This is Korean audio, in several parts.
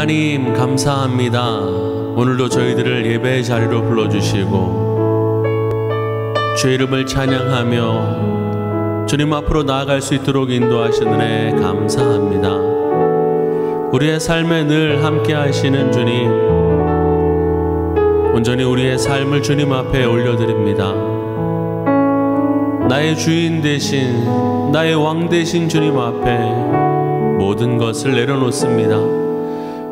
하나님 감사합니다. 오늘도 저희들을 예배의 자리로 불러주시고 주의 이름을 찬양하며 주님 앞으로 나아갈 수 있도록 인도하시는 은혜 감사합니다. 우리의 삶에 늘 함께 하시는 주님, 온전히 우리의 삶을 주님 앞에 올려드립니다. 나의 주인 되신, 나의 왕 되신 주님 앞에 모든 것을 내려놓습니다.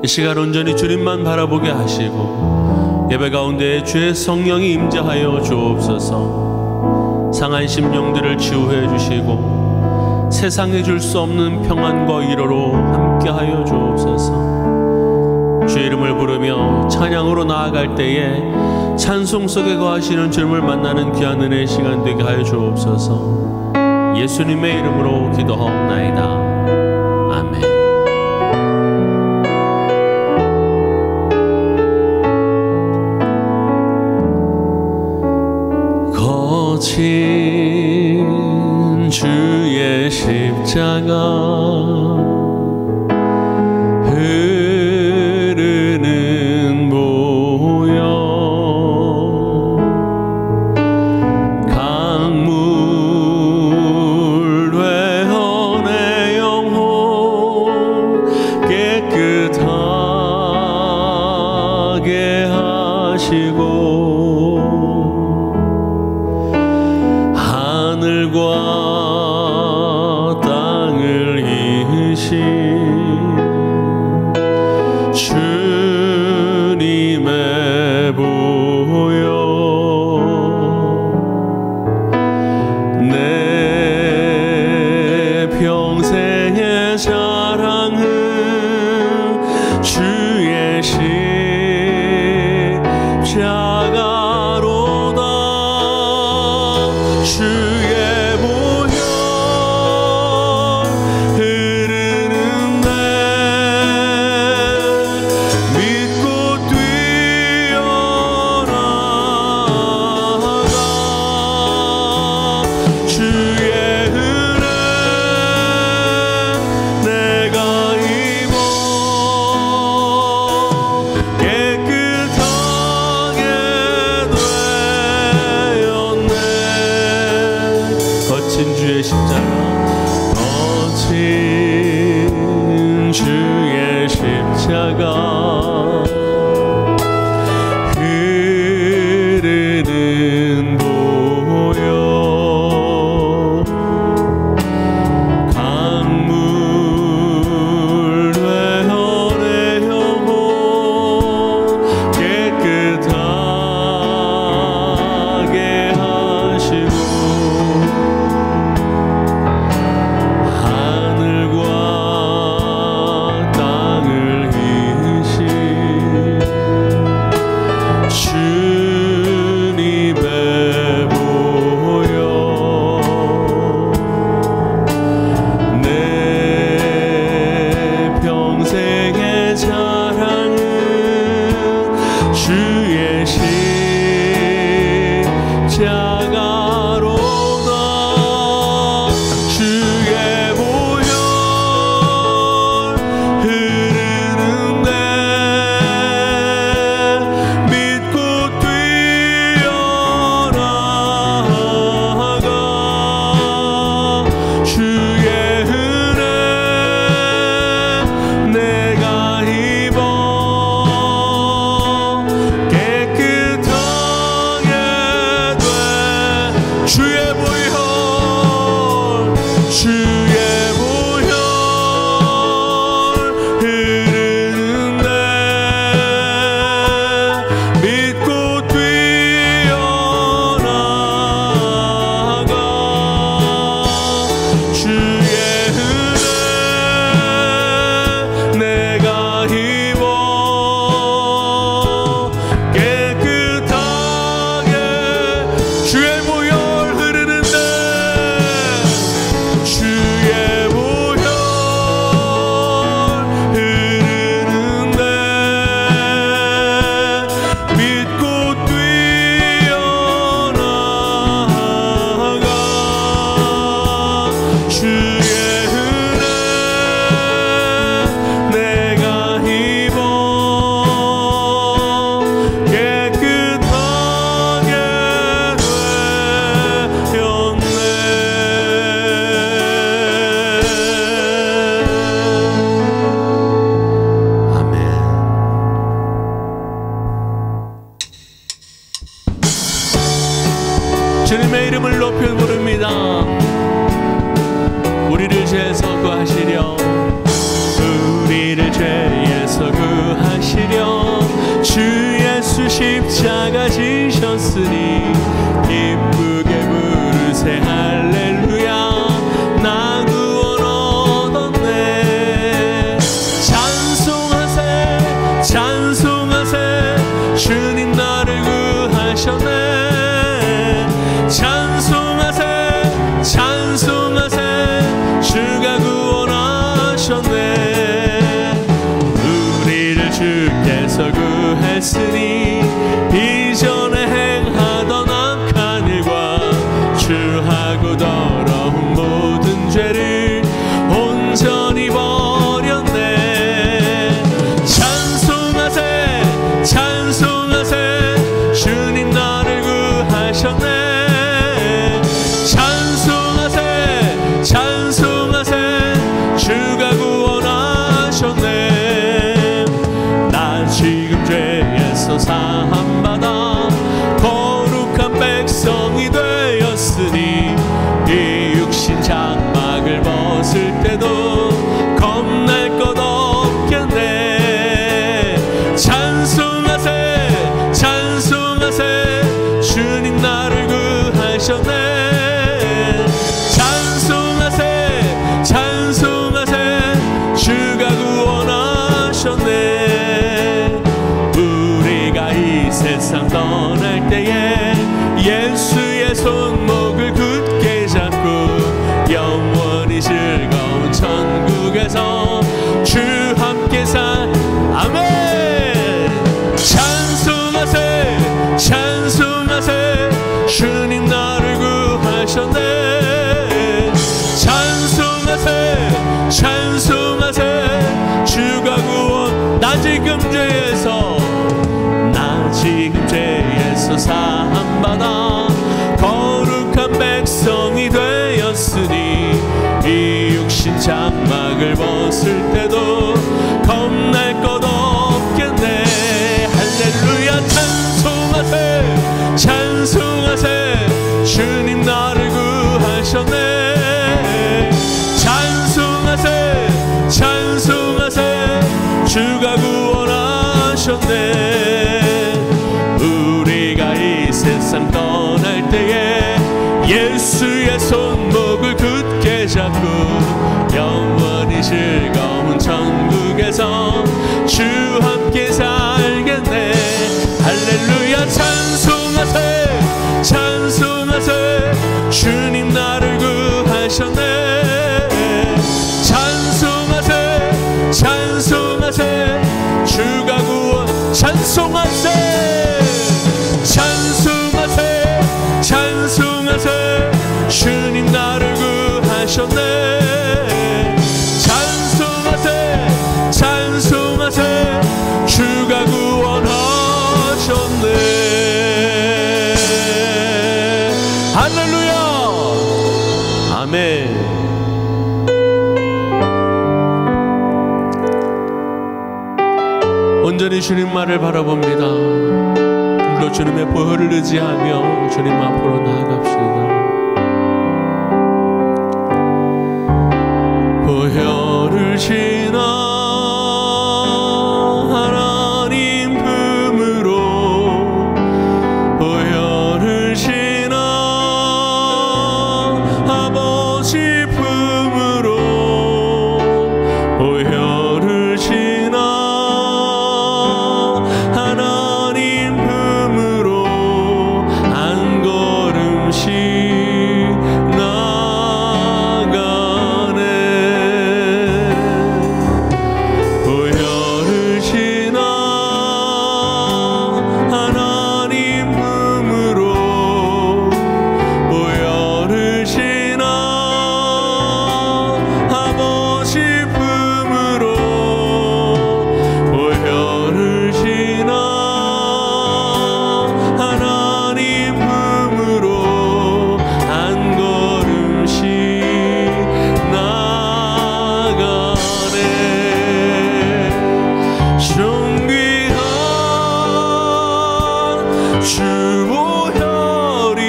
이 시간 온전히 주님만 바라보게 하시고 예배 가운데 주의 성령이 임재하여 주옵소서. 상한 심령들을 치유해 주시고 세상에 줄 수 없는 평안과 위로로 함께하여 주옵소서. 주의 이름을 부르며 찬양으로 나아갈 때에 찬송 속에 거하시는 주님을 만나는 귀한 은혜의 시간 되게 하여 주옵소서. 예수님의 이름으로 기도하옵나이다. 아멘. 거친 주의 십자가 흐르는 보혈 강물 되어 내 영혼 깨끗하게 하시고 하늘과 땅을 이으신 주님의 보혈 내 평생의 자랑은 주의 십자가 이름을 높여 부릅니다. 우리를 죄에서 구하시려, 우리를 죄에서 구하시려 주 예수 십자가 지셨으니 기쁘게 부르세 할렐루야. 나 구원 얻었네. 찬송하세 찬송하세 주님 나를 구하셨네. 찬송하세 찬송하세 주가 구원하셨네. 우리를 주께서 구했으니 이전에 행하던 악한 일과 주하고 더러운 모든 죄를 온전히 버렸네. 찬송하세 찬송하세 주님 나를 구하셨네. 찬송하세 찬송하세 주가 구원하셨네. 나 지금 죄에서 사함받아 거룩한 백성이 되었으니 이 육신 장막을 벗을 때도 겁날 것 없겠네. 찬송하세 찬송하세 주님 나를 구하셨네. 찬송하세 찬송하세 주가 구원하셨네. 우리가 이 세상 떠날 때에 예수의 손목을 굳게 잡고 영원히 즐거운 천국에서 주 함께 살. 아멘. 찬송하세 찬송하세 주님 나를 구하셨네. 찬송하세 찬송하세 주가 구원. 나 지금 죄에서 사함받아 거룩한 백성이 되었으니 이 육신 장막을 벗을 때도 겁날 것 없겠네. 할렐루야. 찬송하세 찬송하세 주님 나를 구하셨네. 찬송하세 찬송하세 주가 구원하셨네. 우리가 이 세상 떠날 때에 예수의 손목을 굳게 잡고 영원히 즐거운 천국에서 주 함께 살겠네. 할렐루야. 찬송하세 찬송하세 주님 나를 구하셨네. 찬송하세 찬송하세 주가 구원. 찬송하세 찬송하세 찬송하세 주님 나를 구하셨네. 찬송하세 찬송하세 주가 구원하셨네. 할렐루야. 아멘. 온전히 주님만을 바라봅니다. 또 주님의 보혈을 의지하며 주님 앞으로 나아갑시다. 보혈을 지나 하나님 품으로, 보혈을 지나 아버지 품으로, 보혈을 지나 하나님 품으로 한 걸음씩 나가네. 보혈을 지나 하나님 품으로, 보혈을 지나 아버지 품으로, 보혈을 지나 하나님 품으로 한 걸음씩 나가네. 존귀한 주 보혈이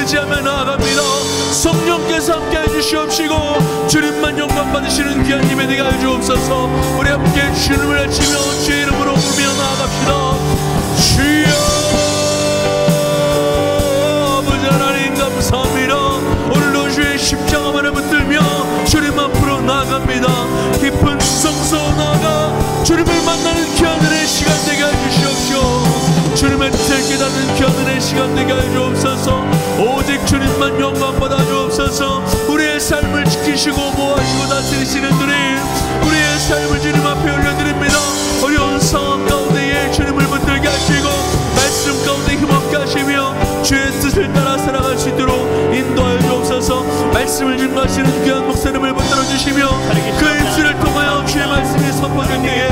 의지하며 나아갑니다. 성령께서 함께 해주시옵시고 주님만 영광 받으시는 귀한 예배 되게 하여 주옵소서. 우리 함께 주님을 외치며 주의 이름으로 부르며 나아갑시다. 주여 아버지 하나님 감사합니다. 오늘도 주의 십자가만을 붙들며 주님 앞으로 나아갑니다. 깊은 성소 나아가 주님을 만나는 귀한 은혜의 시간 되게 해주시옵시오. 주님의 뜻을 깨닫는 귀한 은혜의 시간 되게 해주옵소서. 오직 주님만 영광 받아 주옵소서. 우리의 삶을 지키시고 보호하시고 다스리시는 주님, 우리의 삶을 주님 앞에 올려드립니다. 어려운 상황 가운데에 주님을 붙들게 하시고 말씀 가운데 힘없게 하시며 주의 뜻을 따라 살아갈 수 있도록 인도하여 주옵소서. 말씀을 증거하시는 귀한 목사님을 붙들어 주시며 그 입술을 통하여 주의 말씀이 선포될 때에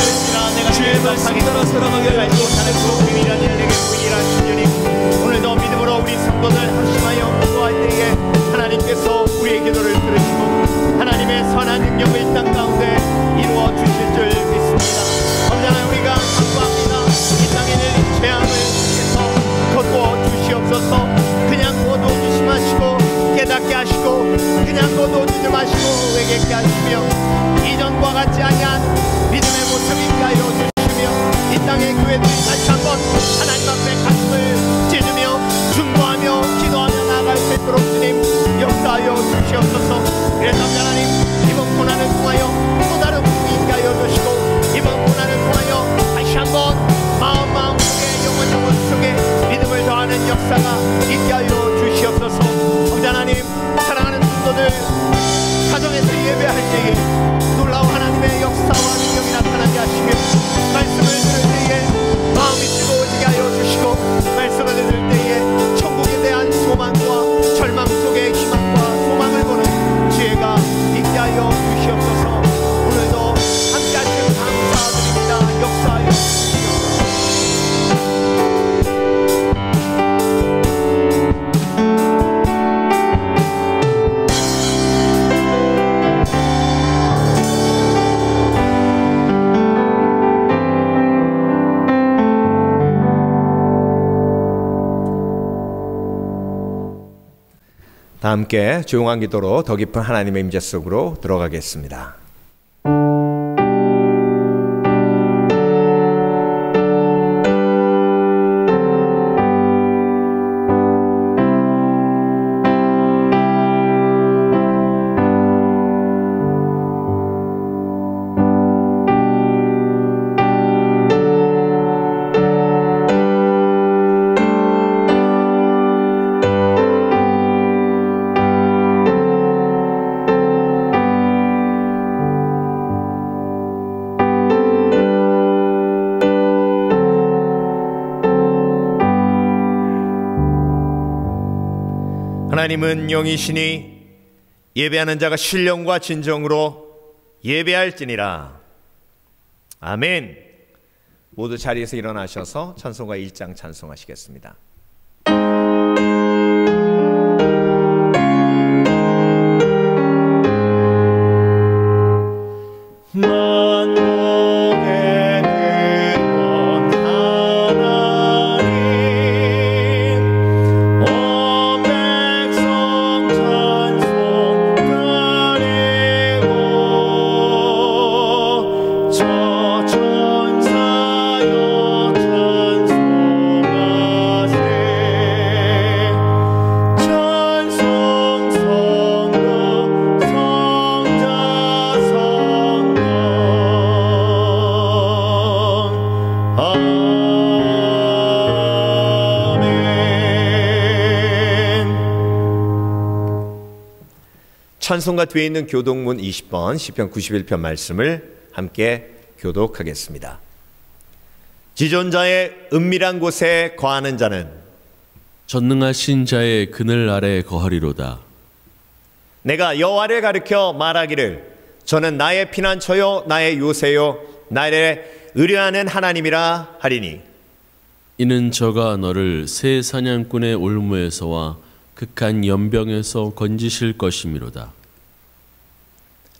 주의 말씀 따라 살아가게 하여 주옵소서. 오늘도 믿음으로 우리 성도들 합심하여 기도할 때에 하나님께서 우리의 기도를 들으시고 하나님의 선한 능력을 이 땅 가운데 이루어 주실 줄 믿습니다. 언제나 우리가 간구합니다. 이 땅에 내린 재앙을 주께서 거두어 주시옵소서. 그냥 거두어 주시 마시고 깨닫게 하시고 그냥 거두어 주지 마시고 회개케 하시며 이전과 같지 아니한 믿음의 모습 있게 하여 주시며 이 땅의 교회들이 다시 한번 하나님 앞에 가슴을 찢으며 중보하며 기도하며 나아갈 수 있도록 주님 역사하여 주시옵소서. 그래서 하나님 이번 고난을 통하여 또 다른 꿈이 있게 하여 주시고 이번 고난을 통하여 다시 한번 마음 속에 영혼 속에 믿음을 더하는 역사가 있게 하여 주시옵소서. 하나님 사랑하는 성도들 가정에서 예배할 때에 놀라운 하나님의 역사와 능력이 나타나게 하시며 말씀을 들을 때에 마음이 뜨거워지게 하여 주시고 말씀을 들을 때에 천국에 대한 소망과 절망 속에 희망과 소망을 보는 지혜가 있게 하여 주시옵소서. 오늘도 함께 하시는 감사드립니다. 역사하여 주시옵소서. 다 함께 조용한 기도로 더 깊은 하나님의 임재 속으로 들어가겠습니다. 하나님은 영이시니 예배하는 자가 신령과 진정으로 예배할지니라. 아멘. 모두 자리에서 일어나셔서 찬송가 1장 찬송하시겠습니다. 찬송가 뒤에 있는 교독문 20번 시편 91편 말씀을 함께 교독하겠습니다. 지존자의 은밀한 곳에 거하는 자는 전능하신 자의 그늘 아래 거하리로다. 내가 여호와를 가리켜 말하기를 저는 나의 피난처요 나의 요새요 나를 의뢰하는 하나님이라 하리니 이는 저가 너를 새 사냥꾼의 올무에서와 극한 연병에서 건지실 것이미로다.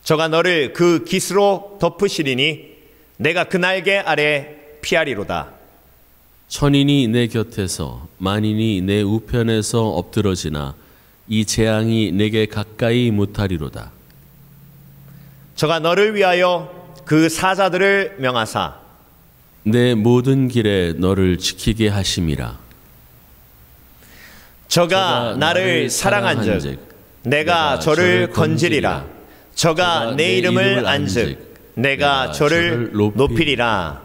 저가 너를 그 깃으로 덮으시리니 내가 그 날개 아래 피하리로다. 천인이 내 곁에서 만인이 내 우편에서 엎드러지나 이 재앙이 내게 가까이 못하리로다. 저가 너를 위하여 그 사자들을 명하사 내 모든 길에 너를 지키게 하심이라. 저가 나를 사랑한즉 내가 저를 건지리라. 저가 내 이름을 안즉 내가 저를 높이리라.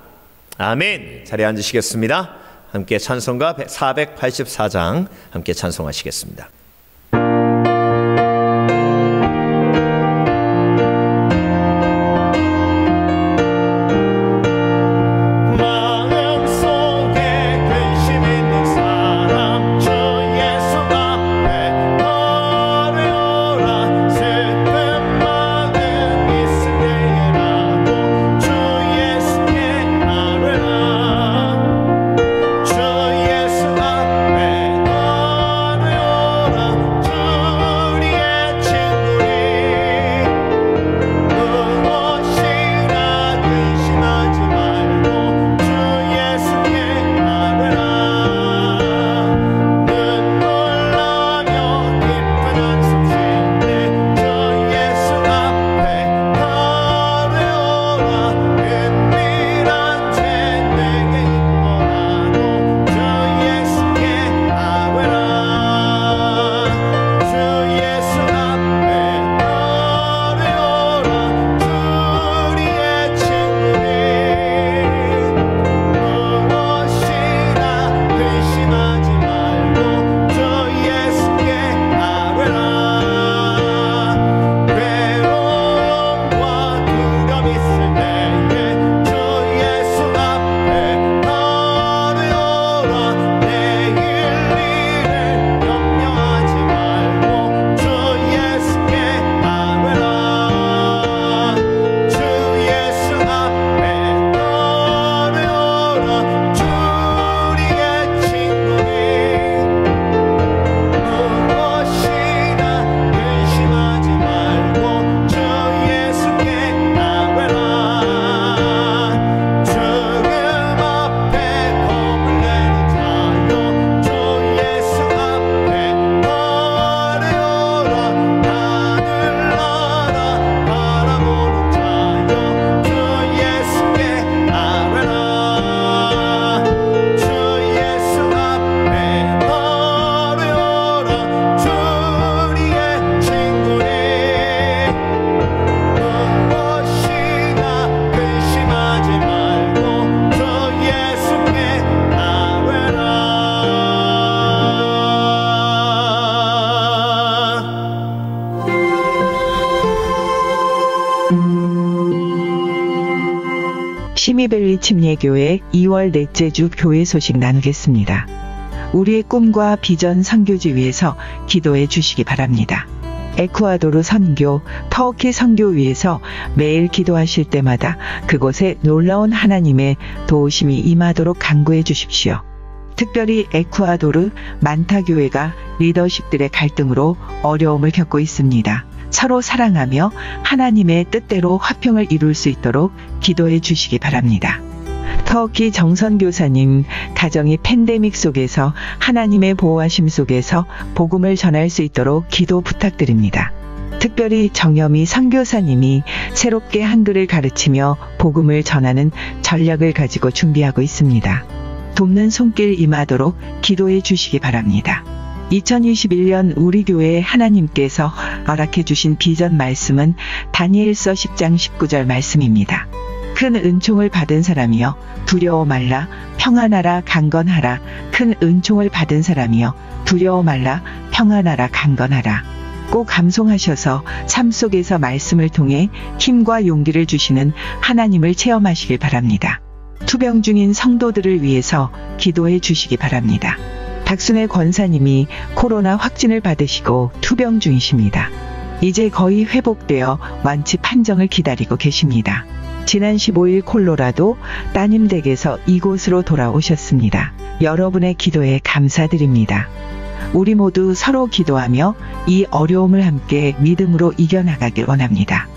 아멘. 자리에 앉으시겠습니다. 함께 찬송가 484장 함께 찬송하시겠습니다. 시미벨리 침례교회 2월 넷째 주 교회 소식 나누겠습니다. 우리의 꿈과 비전 선교지 위해서 기도해 주시기 바랍니다. 에쿠아도르 선교, 터키 선교 위해서 매일 기도하실 때마다 그곳에 놀라운 하나님의 도우심이 임하도록 간구해 주십시오. 특별히 에쿠아도르 만타 교회가 리더십들의 갈등으로 어려움을 겪고 있습니다. 서로 사랑하며 하나님의 뜻대로 화평을 이룰 수 있도록 기도해 주시기 바랍니다. 터키 정선교사님, 가정이 팬데믹 속에서 하나님의 보호하심 속에서 복음을 전할 수 있도록 기도 부탁드립니다. 특별히 정여미 선교사님이 새롭게 한글을 가르치며 복음을 전하는 전략을 가지고 준비하고 있습니다. 돕는 손길 임하도록 기도해 주시기 바랍니다. 2021년 우리 교회에 하나님께서 허락해 주신 비전 말씀은 다니엘서 10장 19절 말씀입니다. 큰 은총을 받은 사람이여 두려워 말라, 평안하라, 강건하라. 큰 은총을 받은 사람이여 두려워 말라, 평안하라, 강건하라. 꼭 감송하셔서 삶 속에서 말씀을 통해 힘과 용기를 주시는 하나님을 체험하시길 바랍니다. 투병 중인 성도들을 위해서 기도해 주시기 바랍니다. 박순애 권사님이 코로나 확진을 받으시고 투병 중이십니다. 이제 거의 회복되어 완치 판정을 기다리고 계십니다. 지난 15일 콜로라도 따님 댁에서 이곳으로 돌아오셨습니다. 여러분의 기도에 감사드립니다. 우리 모두 서로 기도하며 이 어려움을 함께 믿음으로 이겨나가길 원합니다.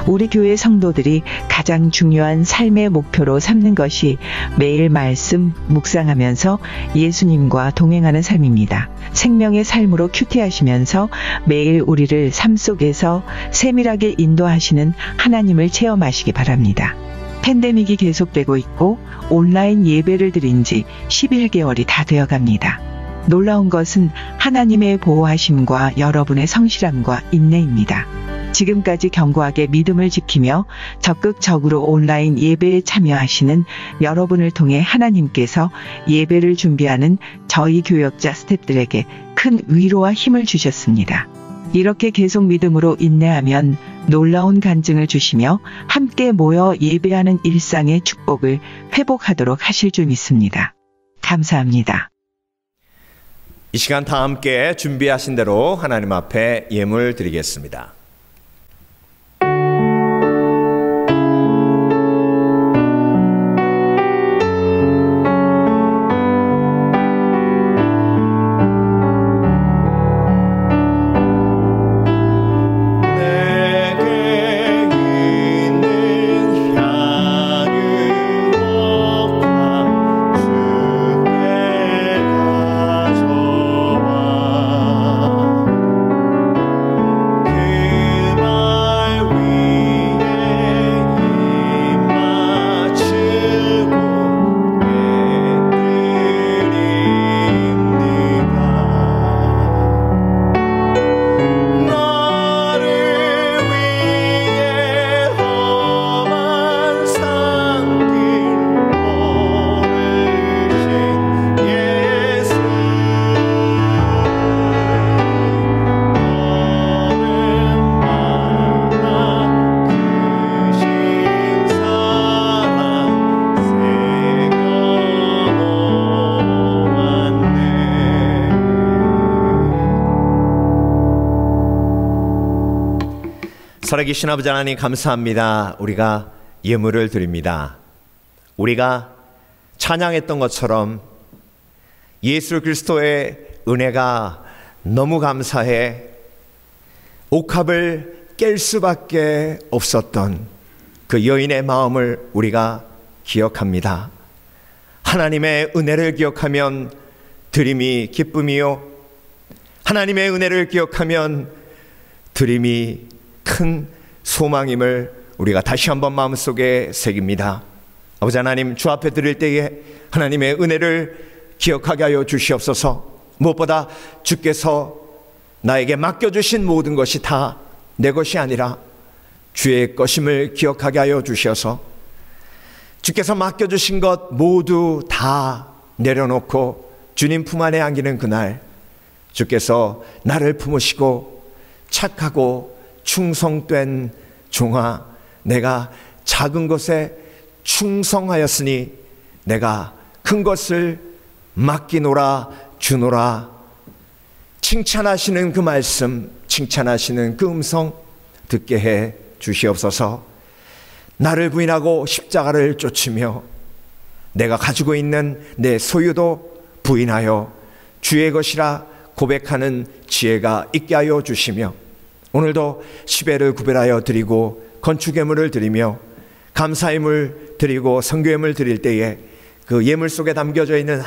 우리 교회 성도들이 가장 중요한 삶의 목표로 삼는 것이 매일 말씀 묵상하면서 예수님과 동행하는 삶입니다. 생명의 삶으로 큐티하시면서 매일 우리를 삶 속에서 세밀하게 인도하시는 하나님을 체험하시기 바랍니다. 팬데믹이 계속되고 있고 온라인 예배를 드린 지 11개월이 다 되어갑니다. 놀라운 것은 하나님의 보호하심과 여러분의 성실함과 인내입니다. 지금까지 견고하게 믿음을 지키며 적극적으로 온라인 예배에 참여하시는 여러분을 통해 하나님께서 예배를 준비하는 저희 교역자 스태프들에게 큰 위로와 힘을 주셨습니다. 이렇게 계속 믿음으로 인내하면 놀라운 간증을 주시며 함께 모여 예배하는 일상의 축복을 회복하도록 하실 줄 믿습니다. 감사합니다. 이 시간 다 함께 준비하신 대로 하나님 앞에 예물 드리겠습니다. 살아계신 아버지 하나님 감사합니다. 우리가 예물을 드립니다. 우리가 찬양했던 것처럼 예수 그리스도의 은혜가 너무 감사해 옥합을 깰 수밖에 없었던 그 여인의 마음을 우리가 기억합니다. 하나님의 은혜를 기억하면 드림이 기쁨이요, 하나님의 은혜를 기억하면 드림이 큰 소망임을 우리가 다시 한번 마음속에 새깁니다. 아버지 하나님, 주 앞에 드릴 때에 하나님의 은혜를 기억하게 하여 주시옵소서. 무엇보다 주께서 나에게 맡겨주신 모든 것이 다 내 것이 아니라 주의 것임을 기억하게 하여 주셔서 주께서 맡겨주신 것 모두 다 내려놓고 주님 품 안에 안기는 그날 주께서 나를 품으시고 착하고 충성된 종아, 내가 작은 것에 충성하였으니 내가 큰 것을 맡기노라 주노라, 칭찬하시는 그 말씀, 칭찬하시는 그 음성 듣게 해 주시옵소서. 나를 부인하고 십자가를 쫓으며 내가 가지고 있는 내 소유도 부인하여 주의 것이라 고백하는 지혜가 있게 하여 주시며, 오늘도 시배를 구별하여 드리고 건축예물을 드리며 감사예물 드리고 선교예물 드릴 때에 그 예물 속에 담겨져 있는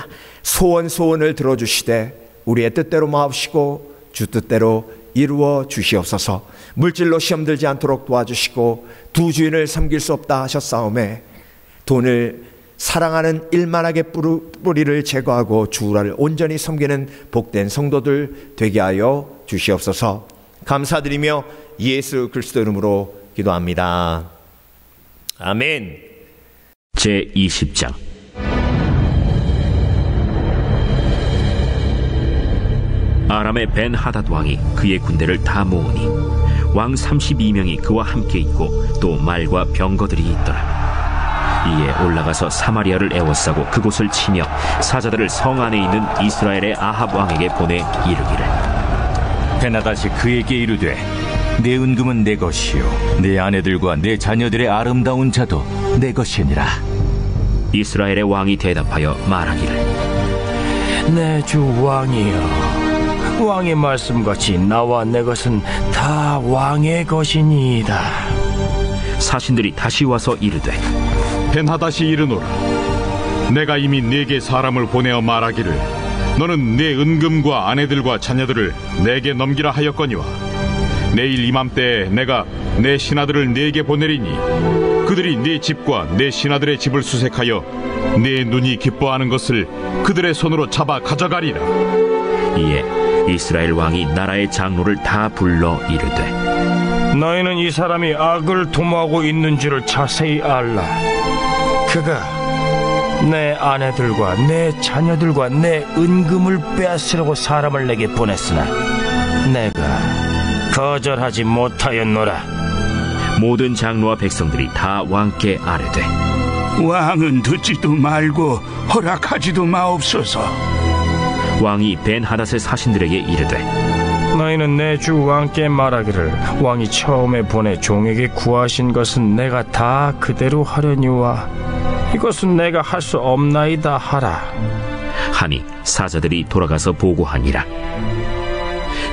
소원을 들어주시되 우리의 뜻대로 마옵시고 주 뜻대로 이루어 주시옵소서. 물질로 시험 들지 않도록 도와주시고 두 주인을 섬길 수 없다 하셨사오매 돈을 사랑하는 일만하게 뿌리를 제거하고 주를 온전히 섬기는 복된 성도들 되게 하여 주시옵소서. 감사드리며 예수 그리스도 이름으로 기도합니다. 아멘. 제20장 아람의 벤하닷 왕이 그의 군대를 다 모으니 왕 32명이 그와 함께 있고 또 말과 병거들이 있더라. 이에 올라가서 사마리아를 에워싸고 그곳을 치며 사자들을 성 안에 있는 이스라엘의 아합 왕에게 보내 이르기를, 벤하닷이 그에게 이르되 내 은금은 내 것이요 내 아내들과 내 자녀들의 아름다운 자도 내 것이니라. 이스라엘의 왕이 대답하여 말하기를, 내 주 왕이여, 왕의 말씀같이 나와 내 것은 다 왕의 것이니이다. 사신들이 다시 와서 이르되 벤하닷이 이르노라. 내가 이미 네게 사람을 보내어 말하기를 너는 네 은금과 아내들과 자녀들을 내게 넘기라 하였거니와 내일 이맘때에 내가 내 신하들을 네게 보내리니 그들이 네 집과 내 신하들의 집을 수색하여 네 눈이 기뻐하는 것을 그들의 손으로 잡아 가져가리라. 이에 이스라엘 왕이 나라의 장로를 다 불러 이르되 너희는 이 사람이 악을 도모하고 있는지를 자세히 알라. 그가 내 아내들과 내 자녀들과 내 은금을 빼앗으려고 사람을 내게 보냈으나 내가 거절하지 못하였노라. 모든 장로와 백성들이 다 왕께 아뢰되 왕은 듣지도 말고 허락하지도 마옵소서. 왕이 벤하닷의 사신들에게 이르되 너희는 내 주 왕께 말하기를 왕이 처음에 보내 종에게 구하신 것은 내가 다 그대로 하려니와 이것은 내가 할 수 없나이다 하라. 하니 사자들이 돌아가서 보고하니라.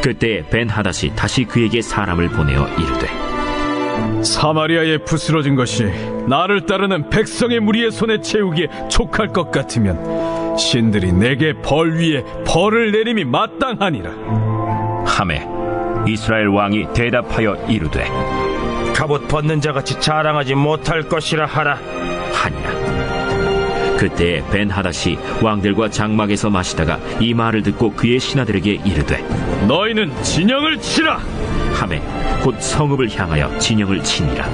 그때 벤하닷이 다시 그에게 사람을 보내어 이르되 사마리아에 부스러진 것이 나를 따르는 백성의 무리의 손에 채우기에 촉할 것 같으면 신들이 내게 벌 위에 벌을 내림이 마땅하니라 하매 이스라엘 왕이 대답하여 이르되 갑옷 벗는 자같이 자랑하지 못할 것이라 하라 하니라. 그때 벤하닷이 왕들과 장막에서 마시다가 이 말을 듣고 그의 신하들에게 이르되 너희는 진영을 치라 하매 곧 성읍을 향하여 진영을 치니라.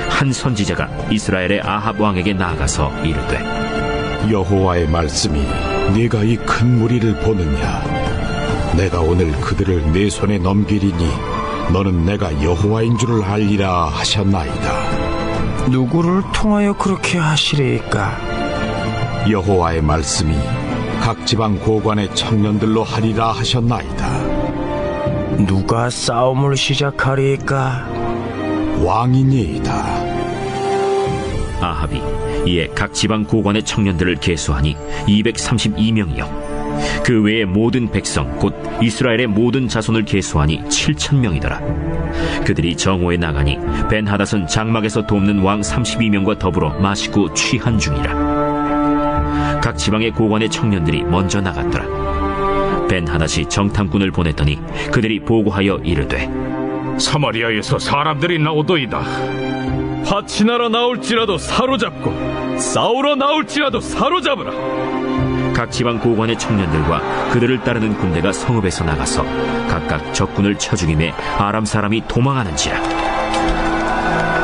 한 선지자가 이스라엘의 아합 왕에게 나아가서 이르되 여호와의 말씀이 네가 이 큰 무리를 보느냐. 내가 오늘 그들을 내 손에 넘기리니 너는 내가 여호와인 줄을 알리라 하셨나이다. 누구를 통하여 그렇게 하시리까? 여호와의 말씀이 각 지방 고관의 청년들로 하리라 하셨나이다. 누가 싸움을 시작하리까? 왕이니이다. 아합이 이에 각 지방 고관의 청년들을 계수하니 232명이요 그 외의 모든 백성 곧 이스라엘의 모든 자손을 계수하니 7,000명이더라. 그들이 정오에 나가니 벤하닷은 장막에서 돕는 왕 32명과 더불어 마시고 취한 중이라. 각 지방의 고관의 청년들이 먼저 나갔더라. 벤하닷이 정탐꾼을 보냈더니 그들이 보고하여 이르되 사마리아에서 사람들이 나오도이다. 파치나러 나올지라도 사로잡고 싸우러 나올지라도 사로잡으라. 각 지방 고관의 청년들과 그들을 따르는 군대가 성읍에서 나가서 각각 적군을 쳐 죽이매 아람 사람이 도망하는지라.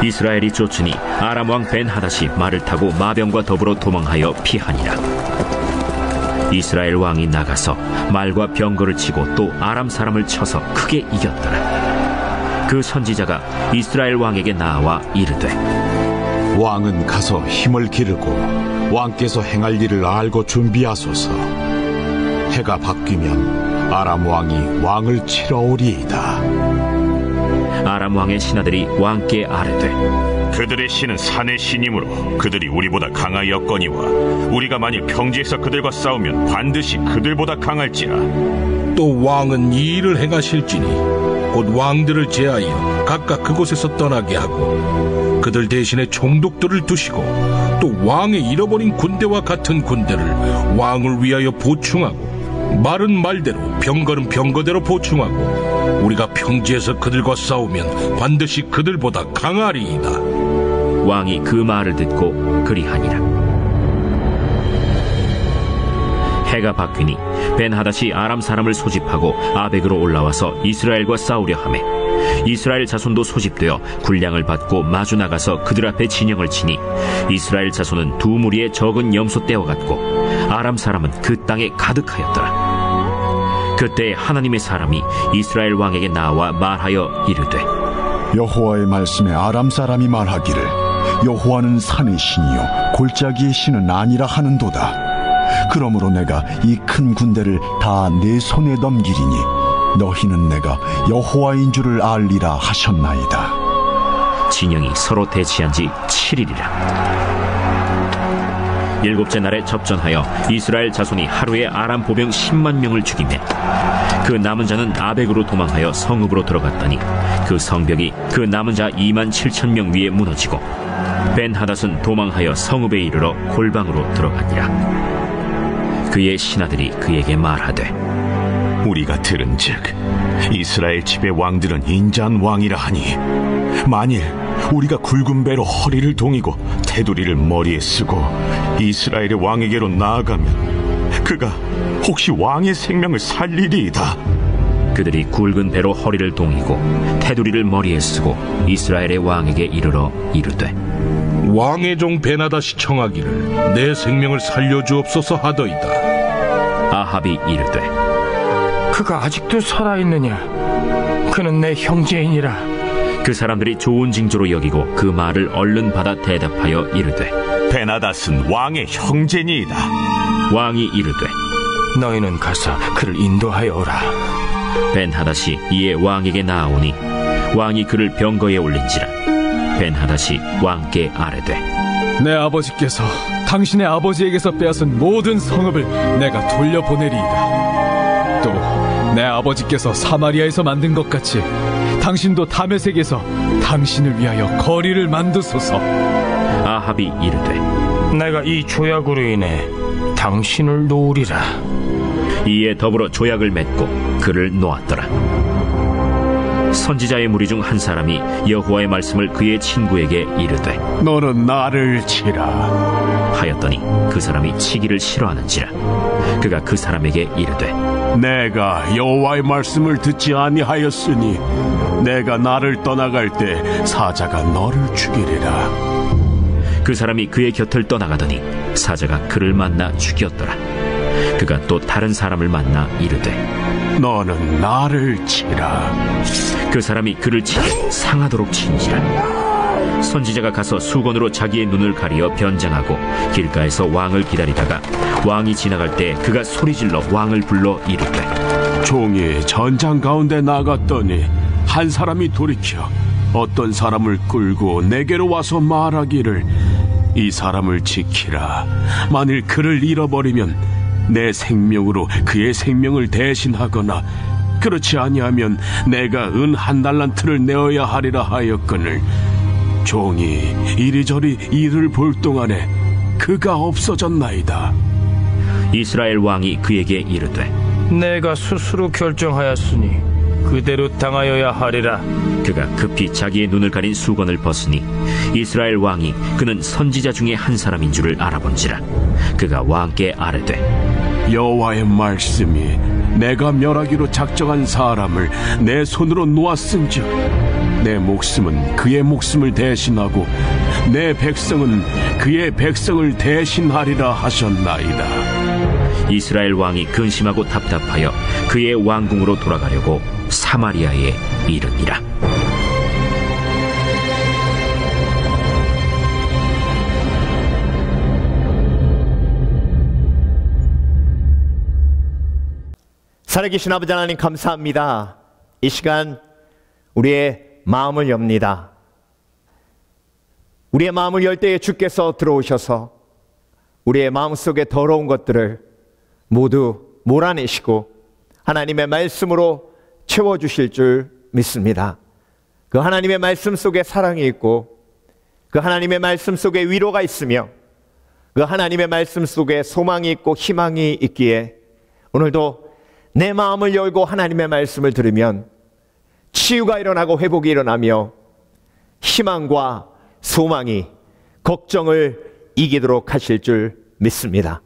이스라엘이 쫓으니 아람 왕 벤하닷이 말을 타고 마병과 더불어 도망하여 피하니라. 이스라엘 왕이 나가서 말과 병거를 치고 또 아람 사람을 쳐서 크게 이겼더라. 그 선지자가 이스라엘 왕에게 나와 이르되 왕은 가서 힘을 기르고 왕께서 행할 일을 알고 준비하소서. 해가 바뀌면 아람 왕이 왕을 치러 오리이다. 아람 왕의 신하들이 왕께 아뢰되 그들의 신은 산의 신이므로 그들이 우리보다 강하였거니와 우리가 만일 평지에서 그들과 싸우면 반드시 그들보다 강할지라. 또 왕은 이 일을 행하실지니 곧 왕들을 제하여 각각 그곳에서 떠나게 하고 그들 대신에 총독들을 두시고 또 왕의 잃어버린 군대와 같은 군대를 왕을 위하여 보충하고 말은 말대로 병거는 병거대로 보충하고 우리가 평지에서 그들과 싸우면 반드시 그들보다 강하리이다. 왕이 그 말을 듣고 그리하니라. 해가 바뀌니 벤하닷이 아람 사람을 소집하고 아벡으로 올라와서 이스라엘과 싸우려 하매 이스라엘 자손도 소집되어 군량을 받고 마주 나가서 그들 앞에 진영을 치니 이스라엘 자손은 두 무리의 적은 염소 떼와 같고 아람 사람은 그 땅에 가득하였더라. 그때 하나님의 사람이 이스라엘 왕에게 나와 말하여 이르되 여호와의 말씀에 아람 사람이 말하기를 여호와는 산의 신이요 골짜기의 신은 아니라 하는도다. 그러므로 내가 이 큰 군대를 다 내 손에 넘기리니 너희는 내가 여호와인 줄을 알리라 하셨나이다. 진영이 서로 대치한 지 7일이라. 일곱째 날에 접전하여 이스라엘 자손이 하루에 아람 보병 10만 명을 죽이매 그 남은 자는 아벡으로 도망하여 성읍으로 들어갔더니 그 성벽이 그 남은 자 2만 7천 명 위에 무너지고 벤하닷은 도망하여 성읍에 이르러 골방으로 들어가니라. 그의 신하들이 그에게 말하되 우리가 들은즉 이스라엘 집의 왕들은 인자한 왕이라 하니 만일 우리가 굵은 배로 허리를 동이고 테두리를 머리에 쓰고 이스라엘의 왕에게로 나아가면 그가 혹시 왕의 생명을 살리리이다. 그들이 굵은 배로 허리를 동이고 테두리를 머리에 쓰고 이스라엘의 왕에게 이르러 이르되 왕의 종 베나닷이 청하기를 내 생명을 살려주옵소서 하더이다. 아합이 이르되 그가 아직도 살아있느냐? 그는 내 형제이니라. 그 사람들이 좋은 징조로 여기고 그 말을 얼른 받아 대답하여 이르되 베나닷은 왕의 형제니이다. 왕이 이르되 너희는 가서 그를 인도하여 오라. 벤하닷이 이에 왕에게 나아오니 왕이 그를 병거에 올린지라. 벤하닷이 왕께 아뢰되 내 아버지께서 당신의 아버지에게서 빼앗은 모든 성읍을 내가 돌려보내리이다. 또 내 아버지께서 사마리아에서 만든 것 같이 당신도 다메섹에서 당신을 위하여 거리를 만드소서. 아합이 이르되 내가 이 조약으로 인해 당신을 놓으리라. 이에 더불어 조약을 맺고 그를 놓았더라. 선지자의 무리 중 한 사람이 여호와의 말씀을 그의 친구에게 이르되 너는 나를 치라 하였더니 그 사람이 치기를 싫어하는지라. 그가 그 사람에게 이르되 내가 여호와의 말씀을 듣지 아니하였으니 내가 나를 떠나갈 때 사자가 너를 죽이리라. 그 사람이 그의 곁을 떠나가더니 사자가 그를 만나 죽였더라. 그가 또 다른 사람을 만나 이르되 너는 나를 치라. 그 사람이 그를 치되 상하도록 친지라. 선지자가 가서 수건으로 자기의 눈을 가리어 변장하고 길가에서 왕을 기다리다가 왕이 지나갈 때 그가 소리질러 왕을 불러 이르되 종이 전장 가운데 나갔더니 한 사람이 돌이켜 어떤 사람을 끌고 내게로 와서 말하기를 이 사람을 지키라. 만일 그를 잃어버리면 내 생명으로 그의 생명을 대신하거나 그렇지 아니하면 내가 은 1달란트를 내어야 하리라 하였거늘 종이 이리저리 이를 볼 동안에 그가 없어졌나이다. 이스라엘 왕이 그에게 이르되 내가 스스로 결정하였으니 그대로 당하여야 하리라. 그가 급히 자기의 눈을 가린 수건을 벗으니 이스라엘 왕이 그는 선지자 중에 한 사람인 줄을 알아본지라. 그가 왕께 아뢰되 여호와의 말씀이 내가 멸하기로 작정한 사람을 내 손으로 놓았은즉 내 목숨은 그의 목숨을 대신하고 내 백성은 그의 백성을 대신하리라 하셨나이다. 이스라엘 왕이 근심하고 답답하여 그의 왕궁으로 돌아가려고 사마리아에 이르니라. 살아계신 아버지 하나님 감사합니다. 이 시간 우리의 마음을 엽니다. 우리의 마음을 열 때에 주께서 들어오셔서 우리의 마음속에 더러운 것들을 모두 몰아내시고 하나님의 말씀으로 채워주실 줄 믿습니다. 그 하나님의 말씀 속에 사랑이 있고 그 하나님의 말씀 속에 위로가 있으며 그 하나님의 말씀 속에 소망이 있고 희망이 있기에 오늘도 내 마음을 열고 하나님의 말씀을 들으면 치유가 일어나고 회복이 일어나며 희망과 소망이 걱정을 이기도록 하실 줄 믿습니다.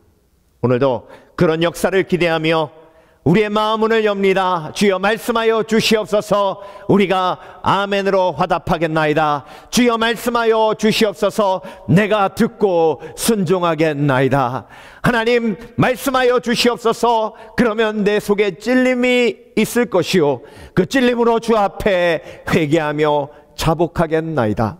오늘도 그런 역사를 기대하며 우리의 마음문을 엽니다. 주여 말씀하여 주시옵소서. 우리가 아멘으로 화답하겠나이다. 주여 말씀하여 주시옵소서. 내가 듣고 순종하겠나이다. 하나님 말씀하여 주시옵소서. 그러면 내 속에 찔림이 있을 것이요 그 찔림으로 주 앞에 회개하며 자복하겠나이다.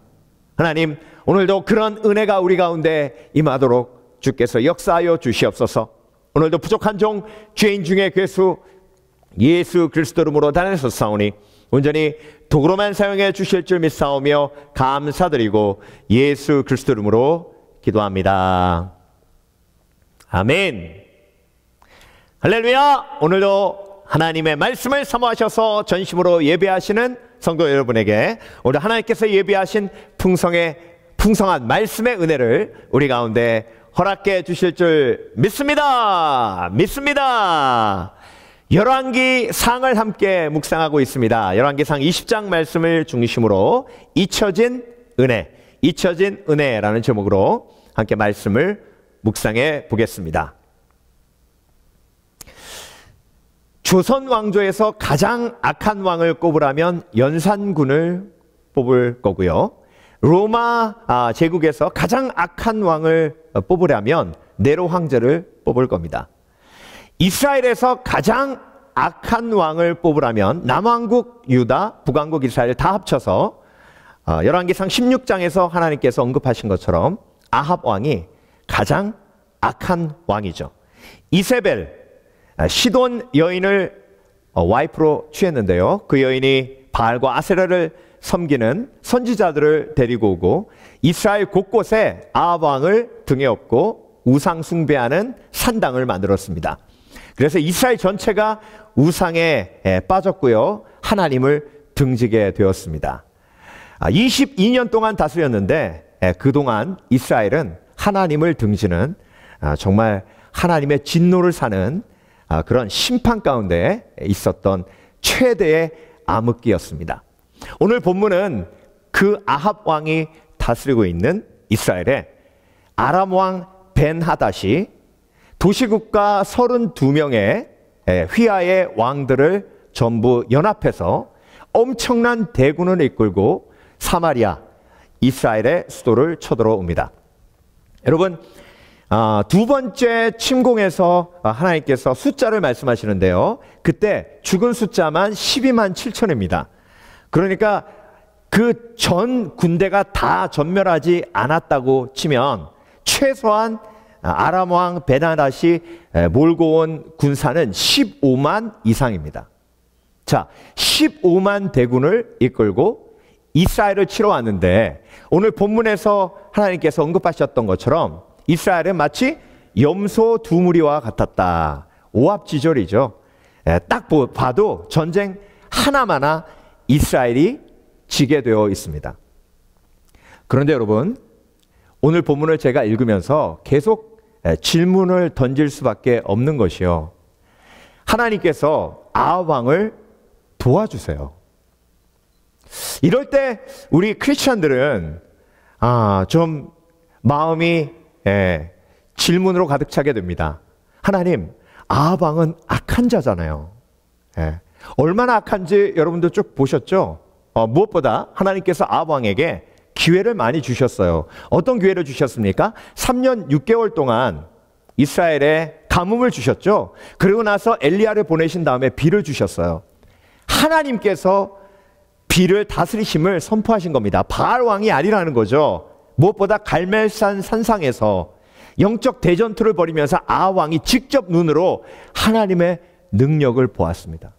하나님 오늘도 그런 은혜가 우리 가운데 임하도록 주께서 역사하여 주시옵소서. 오늘도 부족한 종 죄인 중에 괴수 예수 그리스도 이름으로 단에서사오니 온전히 도구로만 사용해 주실 줄 믿사오며 감사드리고 예수 그리스도 이름으로 기도합니다. 아멘. 할렐루야. 오늘도 하나님의 말씀을 사모하셔서 전심으로 예배하시는 성도 여러분에게 오늘 하나님께서 예비하신 풍성한 말씀의 은혜를 우리 가운데 허락해 주실 줄 믿습니다. 열왕기상을 함께 묵상하고 있습니다. 열왕기상 20장 말씀을 중심으로 잊혀진 은혜라는 제목으로 함께 말씀을 묵상해 보겠습니다. 조선 왕조에서 가장 악한 왕을 꼽으라면 연산군을 뽑을 거고요. 로마 제국에서 가장 악한 왕을 뽑으려면 네로 황제를 뽑을 겁니다. 이스라엘에서 가장 악한 왕을 뽑으라면 남왕국 유다, 북왕국 이스라엘 다 합쳐서 열왕기상 16장에서 하나님께서 언급하신 것처럼 아합 왕이 가장 악한 왕이죠. 이세벨, 시돈 여인을 와이프로 취했는데요. 그 여인이 바알과 아세라를 섬기는 선지자들을 데리고 오고 이스라엘 곳곳에 아합 왕을 등에 업고 우상 숭배하는 산당을 만들었습니다. 그래서 이스라엘 전체가 우상에 빠졌고요. 하나님을 등지게 되었습니다. 22년 동안 다스렸는데 그동안 이스라엘은 하나님을 등지는 정말 하나님의 진노를 사는 그런 심판 가운데 있었던 최대의 암흑기였습니다. 오늘 본문은 그 아합 왕이 다스리고 있는 이스라엘의 아람 왕 벤하닷이 도시국가 32명의 휘하의 왕들을 전부 연합해서 엄청난 대군을 이끌고 사마리아, 이스라엘의 수도를 쳐들어옵니다. 여러분, 두 번째 침공에서 하나님께서 숫자를 말씀하시는데요. 그때 죽은 숫자만 12만 7천입니다. 그러니까 그 전 군대가 다 전멸하지 않았다고 치면 최소한 아람 왕 벤하닷이 몰고 온 군사는 15만 이상입니다. 자, 15만 대군을 이끌고 이스라엘을 치러 왔는데 오늘 본문에서 하나님께서 언급하셨던 것처럼 이스라엘은 마치 염소 두 무리와 같았다. 오합지졸이죠. 딱 봐도 전쟁 하나마나 이스라엘이 지게 되어 있습니다. 그런데 여러분, 오늘 본문을 제가 읽으면서 계속 질문을 던질 수밖에 없는 것이요. 하나님께서 아합 왕을 도와주세요. 이럴 때 우리 크리스천들은 좀 마음이 질문으로 가득 차게 됩니다. 하나님, 아합 왕은 악한 자잖아요. 얼마나 악한지 여러분도 쭉 보셨죠? 무엇보다 하나님께서 아합 왕에게 기회를 많이 주셨어요. 어떤 기회를 주셨습니까? 3년 6개월 동안 이스라엘에 가뭄을 주셨죠. 그리고 나서 엘리야를 보내신 다음에 비를 주셨어요. 하나님께서 비를 다스리심을 선포하신 겁니다. 바알 왕이 아니라는 거죠. 무엇보다 갈멜산 산상에서 영적 대전투를 벌이면서 아합 왕이 직접 눈으로 하나님의 능력을 보았습니다.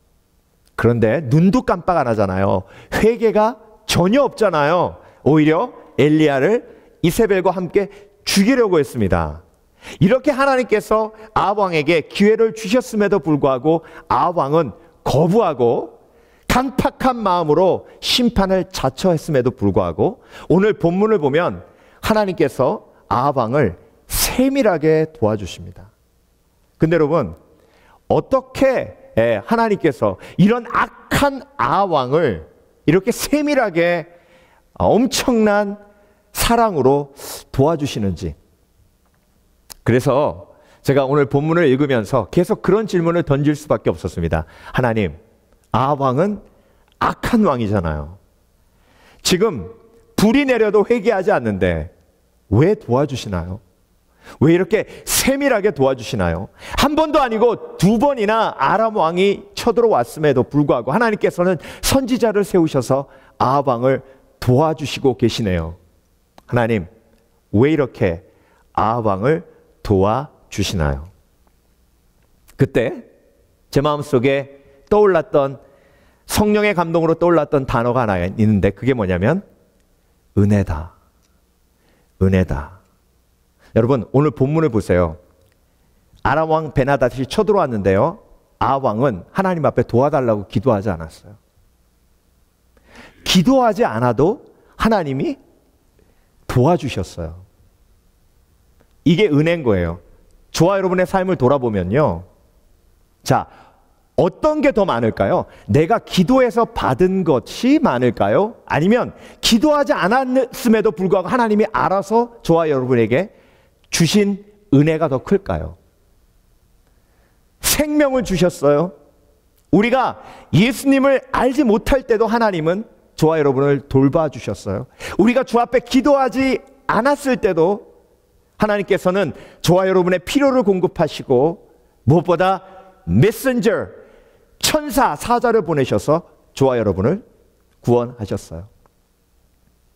그런데 눈도 깜빡 안 하잖아요. 회개가 전혀 없잖아요. 오히려 엘리야를 이세벨과 함께 죽이려고 했습니다. 이렇게 하나님께서 아합 왕에게 기회를 주셨음에도 불구하고 아합 왕은 거부하고 강팍한 마음으로 심판을 자처했음에도 불구하고 오늘 본문을 보면 하나님께서 아합 왕을 세밀하게 도와주십니다. 근데 여러분, 어떻게 하나님께서 이런 악한 아합 왕을 이렇게 세밀하게 엄청난 사랑으로 도와주시는지. 그래서 제가 오늘 본문을 읽으면서 계속 그런 질문을 던질 수밖에 없었습니다. 하나님, 아합 왕은 악한 왕이잖아요. 지금 불이 내려도 회개하지 않는데 왜 도와주시나요? 왜 이렇게 세밀하게 도와주시나요? 한 번도 아니고 두 번이나 아람 왕이 쳐들어왔음에도 불구하고 하나님께서는 선지자를 세우셔서 아합 왕을 도와주시고 계시네요. 하나님, 왜 이렇게 아합 왕을 도와주시나요? 그때 제 마음속에 떠올랐던, 성령의 감동으로 떠올랐던 단어가 하나 있는데 그게 뭐냐면 은혜다. 은혜다. 여러분, 오늘 본문을 보세요. 아람 왕 베나닷이 쳐들어왔는데요. 아왕은 하나님 앞에 도와달라고 기도하지 않았어요. 기도하지 않아도 하나님이 도와주셨어요. 이게 은혜인 거예요. 저와 여러분의 삶을 돌아보면요. 자, 어떤 게 더 많을까요? 내가 기도해서 받은 것이 많을까요? 아니면 기도하지 않았음에도 불구하고 하나님이 알아서 저와 여러분에게 주신 은혜가 더 클까요? 생명을 주셨어요. 우리가 예수님을 알지 못할 때도 하나님은 저와 여러분을 돌봐주셨어요. 우리가 주 앞에 기도하지 않았을 때도 하나님께서는 저와 여러분의 필요를 공급하시고 무엇보다 메신저, 천사, 사자를 보내셔서 저와 여러분을 구원하셨어요.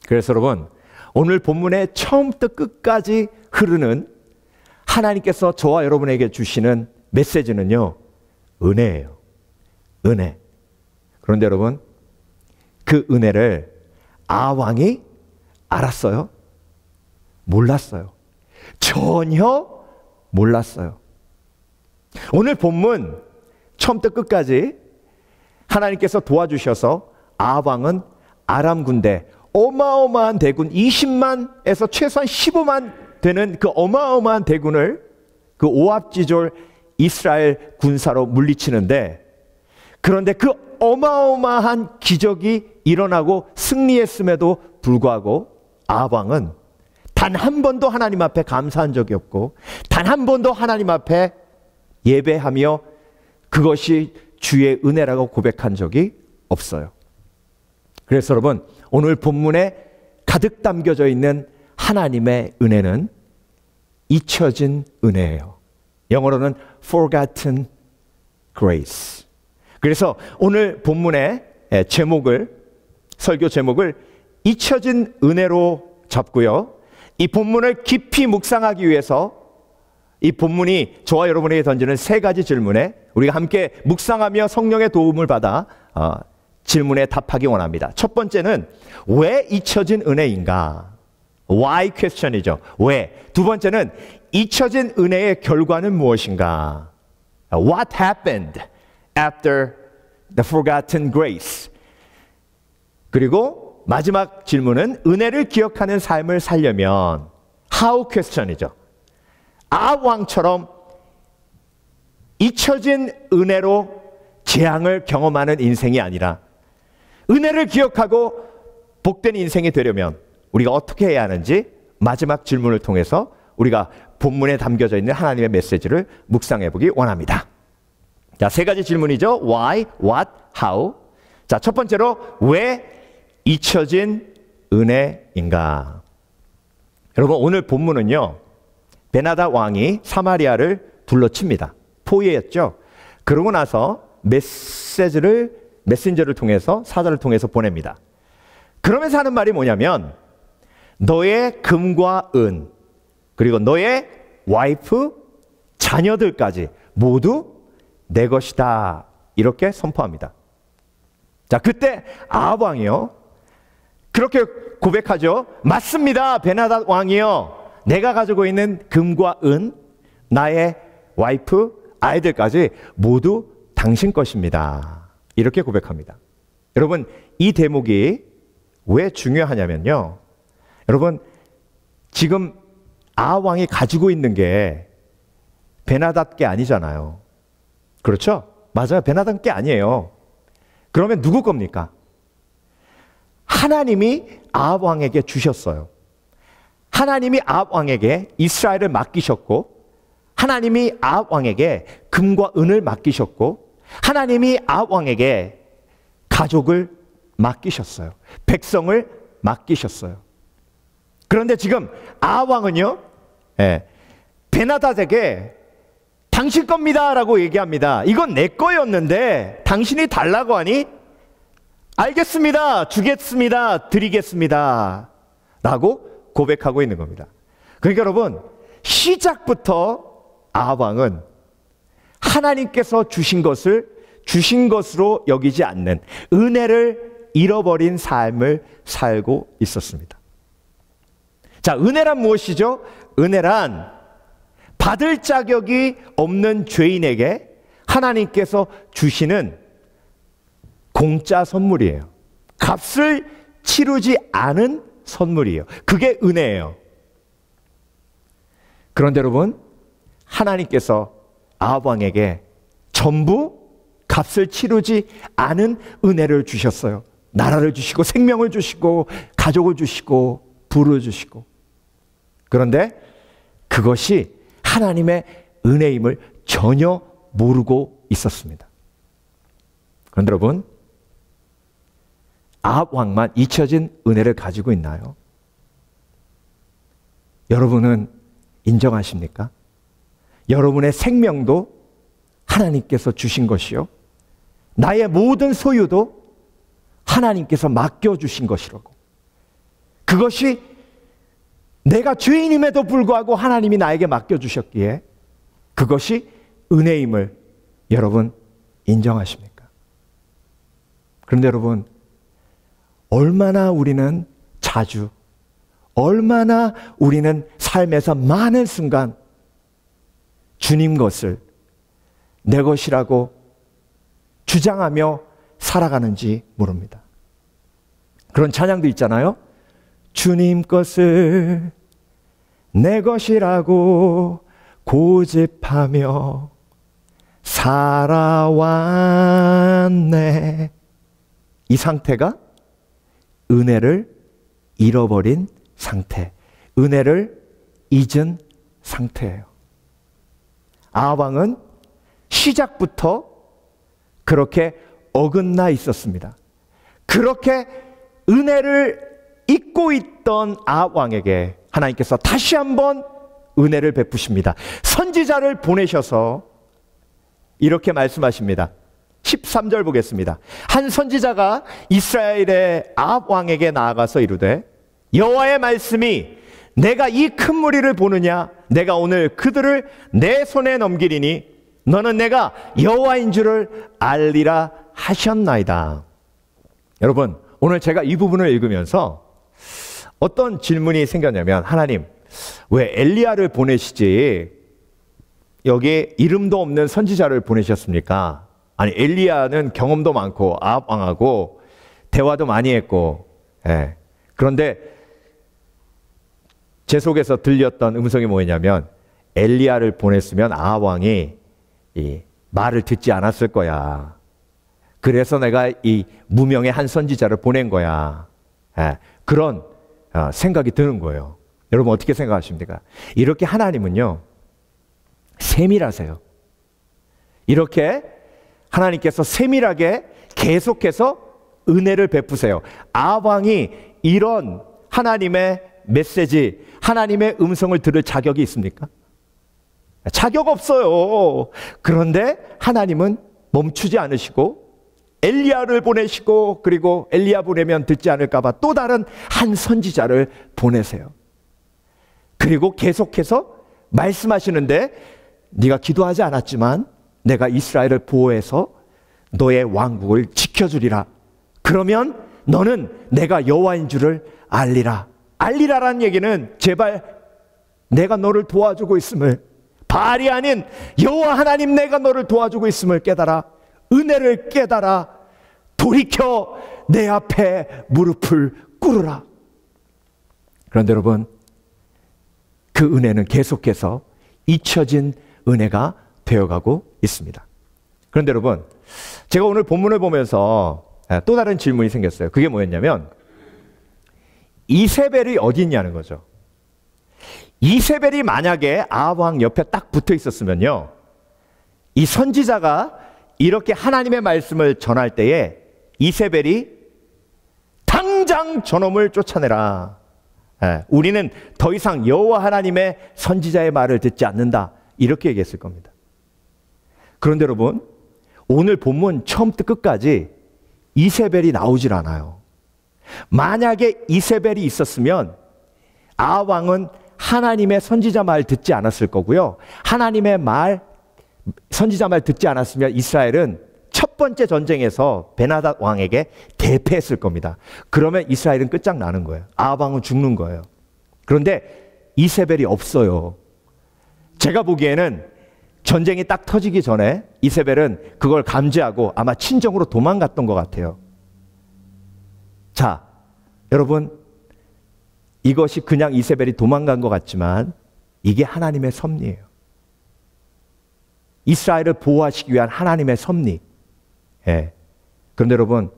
그래서 여러분, 오늘 본문의 처음부터 끝까지 흐르는 하나님께서 저와 여러분에게 주시는 메시지는요, 은혜예요. 은혜. 그런데 여러분, 그 은혜를 아왕이 알았어요? 몰랐어요. 전혀 몰랐어요. 오늘 본문 처음부터 끝까지 하나님께서 도와주셔서 아왕은 아람 군대, 어마어마한 대군 20만에서 최소한 15만 되는 그 어마어마한 대군을 그 오합지졸 이스라엘 군사로 물리치는데, 그런데 그 어마어마한 기적이 일어나고 승리했음에도 불구하고 아왕은 단 한 번도 하나님 앞에 감사한 적이 없고 단 한 번도 하나님 앞에 예배하며 그것이 주의 은혜라고 고백한 적이 없어요. 그래서 여러분, 오늘 본문에 가득 담겨져 있는 하나님의 은혜는 잊혀진 은혜예요. 영어로는 forgotten grace. 그래서 오늘 본문의 설교 제목을 잊혀진 은혜로 잡고요. 이 본문을 깊이 묵상하기 위해서 이 본문이 저와 여러분에게 던지는 세 가지 질문에 우리가 함께 묵상하며 성령의 도움을 받아 질문에 답하기 원합니다. 첫 번째는 왜 잊혀진 은혜인가? Why question이죠. 왜? 두 번째는 잊혀진 은혜의 결과는 무엇인가? What happened after the forgotten grace? 그리고 마지막 질문은 은혜를 기억하는 삶을 살려면 How question이죠. 아왕처럼 잊혀진 은혜로 재앙을 경험하는 인생이 아니라 은혜를 기억하고 복된 인생이 되려면 우리가 어떻게 해야 하는지 마지막 질문을 통해서 우리가 본문에 담겨져 있는 하나님의 메시지를 묵상해 보기 원합니다. 자, 세 가지 질문이죠. Why, what, how. 자, 첫 번째로 왜 잊혀진 은혜인가? 여러분, 오늘 본문은요, 베나닷 왕이 사마리아를 둘러칩니다. 포위했죠. 그러고 나서 메신저를 통해서, 사자를 통해서 보냅니다. 그러면서 하는 말이 뭐냐면, 너의 금과 은, 그리고 너의 와이프, 자녀들까지 모두 내 것이다. 이렇게 선포합니다. 자, 그때 아합 왕이요, 그렇게 고백하죠. 맞습니다, 베나닷 왕이요. 내가 가지고 있는 금과 은, 나의 와이프, 아이들까지 모두 당신 것입니다. 이렇게 고백합니다. 여러분, 이 대목이 왜 중요하냐면요, 여러분, 지금 아합 왕이 가지고 있는 게 베나닷 게 아니잖아요. 그렇죠? 맞아요. 베나닷 게 아니에요. 그러면 누구 겁니까? 하나님이 아합 왕에게 주셨어요. 하나님이 아합 왕에게 이스라엘을 맡기셨고, 하나님이 아합 왕에게 금과 은을 맡기셨고, 하나님이 아합 왕에게 가족을 맡기셨어요. 백성을 맡기셨어요. 그런데 지금 아합 왕은요, 베나닷에게 당신 겁니다 라고 얘기합니다. 이건 내 거였는데 당신이 달라고 하니 알겠습니다, 주겠습니다, 드리겠습니다 라고 고백하고 있는 겁니다. 그러니까 여러분, 시작부터 아합 왕은 하나님께서 주신 것을 주신 것으로 여기지 않는 은혜를 잃어버린 삶을 살고 있었습니다. 자, 은혜란 무엇이죠? 은혜란 받을 자격이 없는 죄인에게 하나님께서 주시는 공짜 선물이에요. 값을 치르지 않은 선물이에요. 그게 은혜예요. 그런데 여러분, 하나님께서 아합 왕에게 전부 값을 치르지 않은 은혜를 주셨어요. 나라를 주시고 생명을 주시고 가족을 주시고 부를 주시고. 그런데 그것이 하나님의 은혜임을 전혀 모르고 있었습니다. 그런데 여러분, 아합 왕만 잊혀진 은혜를 가지고 있나요? 여러분은 인정하십니까? 여러분의 생명도 하나님께서 주신 것이요, 나의 모든 소유도 하나님께서 맡겨주신 것이라고. 그것이 내가 죄인임에도 불구하고 하나님이 나에게 맡겨주셨기에 그것이 은혜임을 여러분 인정하십니까? 그런데 여러분, 얼마나 우리는 자주, 얼마나 우리는 삶에서 많은 순간 주님 것을 내 것이라고 주장하며 살아가는지 모릅니다. 그런 찬양도 있잖아요. 주님 것을 내 것이라고 고집하며 살아왔네. 이 상태가 은혜를 잃어버린 상태, 은혜를 잊은 상태예요. 아합 왕은 시작부터 그렇게 어긋나 있었습니다. 그렇게 은혜를 잊고 있던 아합 왕에게 하나님께서 다시 한번 은혜를 베푸십니다. 선지자를 보내셔서 이렇게 말씀하십니다. 13절 보겠습니다. 한 선지자가 이스라엘의 아합 왕에게 나아가서 이르되, 여호와의 말씀이 내가 이 큰 무리를 보느냐? 내가 오늘 그들을 내 손에 넘기리니 너는 내가 여호와인 줄을 알리라 하셨나이다. 여러분, 오늘 제가 이 부분을 읽으면서 어떤 질문이 생겼냐면, 하나님, 왜 엘리야를 보내시지 여기에 이름도 없는 선지자를 보내셨습니까? 아니, 엘리야는 경험도 많고 아합 왕하고 대화도 많이 했고, 그런데 제 속에서 들렸던 음성이 뭐였냐면, 엘리야를 보냈으면 아합 왕이 이 말을 듣지 않았을 거야. 그래서 내가 이 무명의 한 선지자를 보낸 거야. 그런 생각이 드는 거예요. 여러분 어떻게 생각하십니까? 이렇게 하나님은요, 세밀하세요. 이렇게 하나님께서 세밀하게 계속해서 은혜를 베푸세요. 아합 왕이 이런 하나님의 메시지, 하나님의 음성을 들을 자격이 있습니까? 자격 없어요. 그런데 하나님은 멈추지 않으시고 엘리야를 보내시고, 그리고 엘리야 보내면 듣지 않을까 봐 또 다른 한 선지자를 보내세요. 그리고 계속해서 말씀하시는데, 네가 기도하지 않았지만 내가 이스라엘을 보호해서 너의 왕국을 지켜주리라. 그러면 너는 내가 여호와인 줄을 알리라. 알리라라는 얘기는 제발 내가 너를 도와주고 있음을, 바알이 아닌 여호와 하나님 내가 너를 도와주고 있음을 깨달아. 은혜를 깨달아 돌이켜 내 앞에 무릎을 꿇으라. 그런데 여러분, 그 은혜는 계속해서 잊혀진 은혜가 되어가고 있습니다. 그런데 여러분, 제가 오늘 본문을 보면서 또 다른 질문이 생겼어요. 그게 뭐였냐면, 이세벨이 어디 있냐는 거죠. 이세벨이 만약에 아합 왕 옆에 딱 붙어 있었으면요, 이 선지자가 이렇게 하나님의 말씀을 전할 때에 이세벨이 당장 저놈을 쫓아내라. 우리는 더 이상 여호와 하나님의 선지자의 말을 듣지 않는다. 이렇게 얘기했을 겁니다. 그런데 여러분, 오늘 본문 처음부터 끝까지 이세벨이 나오질 않아요. 만약에 이세벨이 있었으면 아합 왕은 하나님의 선지자 말 듣지 않았을 거고요. 하나님의 말, 선지자 말 듣지 않았으면 이스라엘은 첫 번째 전쟁에서 베나닷 왕에게 대패했을 겁니다. 그러면 이스라엘은 끝장나는 거예요. 아합 왕은 죽는 거예요. 그런데 이세벨이 없어요. 제가 보기에는 전쟁이 딱 터지기 전에 이세벨은 그걸 감지하고 아마 친정으로 도망갔던 것 같아요. 자, 여러분, 이것이 그냥 이세벨이 도망간 것 같지만 이게 하나님의 섭리예요. 이스라엘을 보호하시기 위한 하나님의 섭리. 예. 그런데 여러분,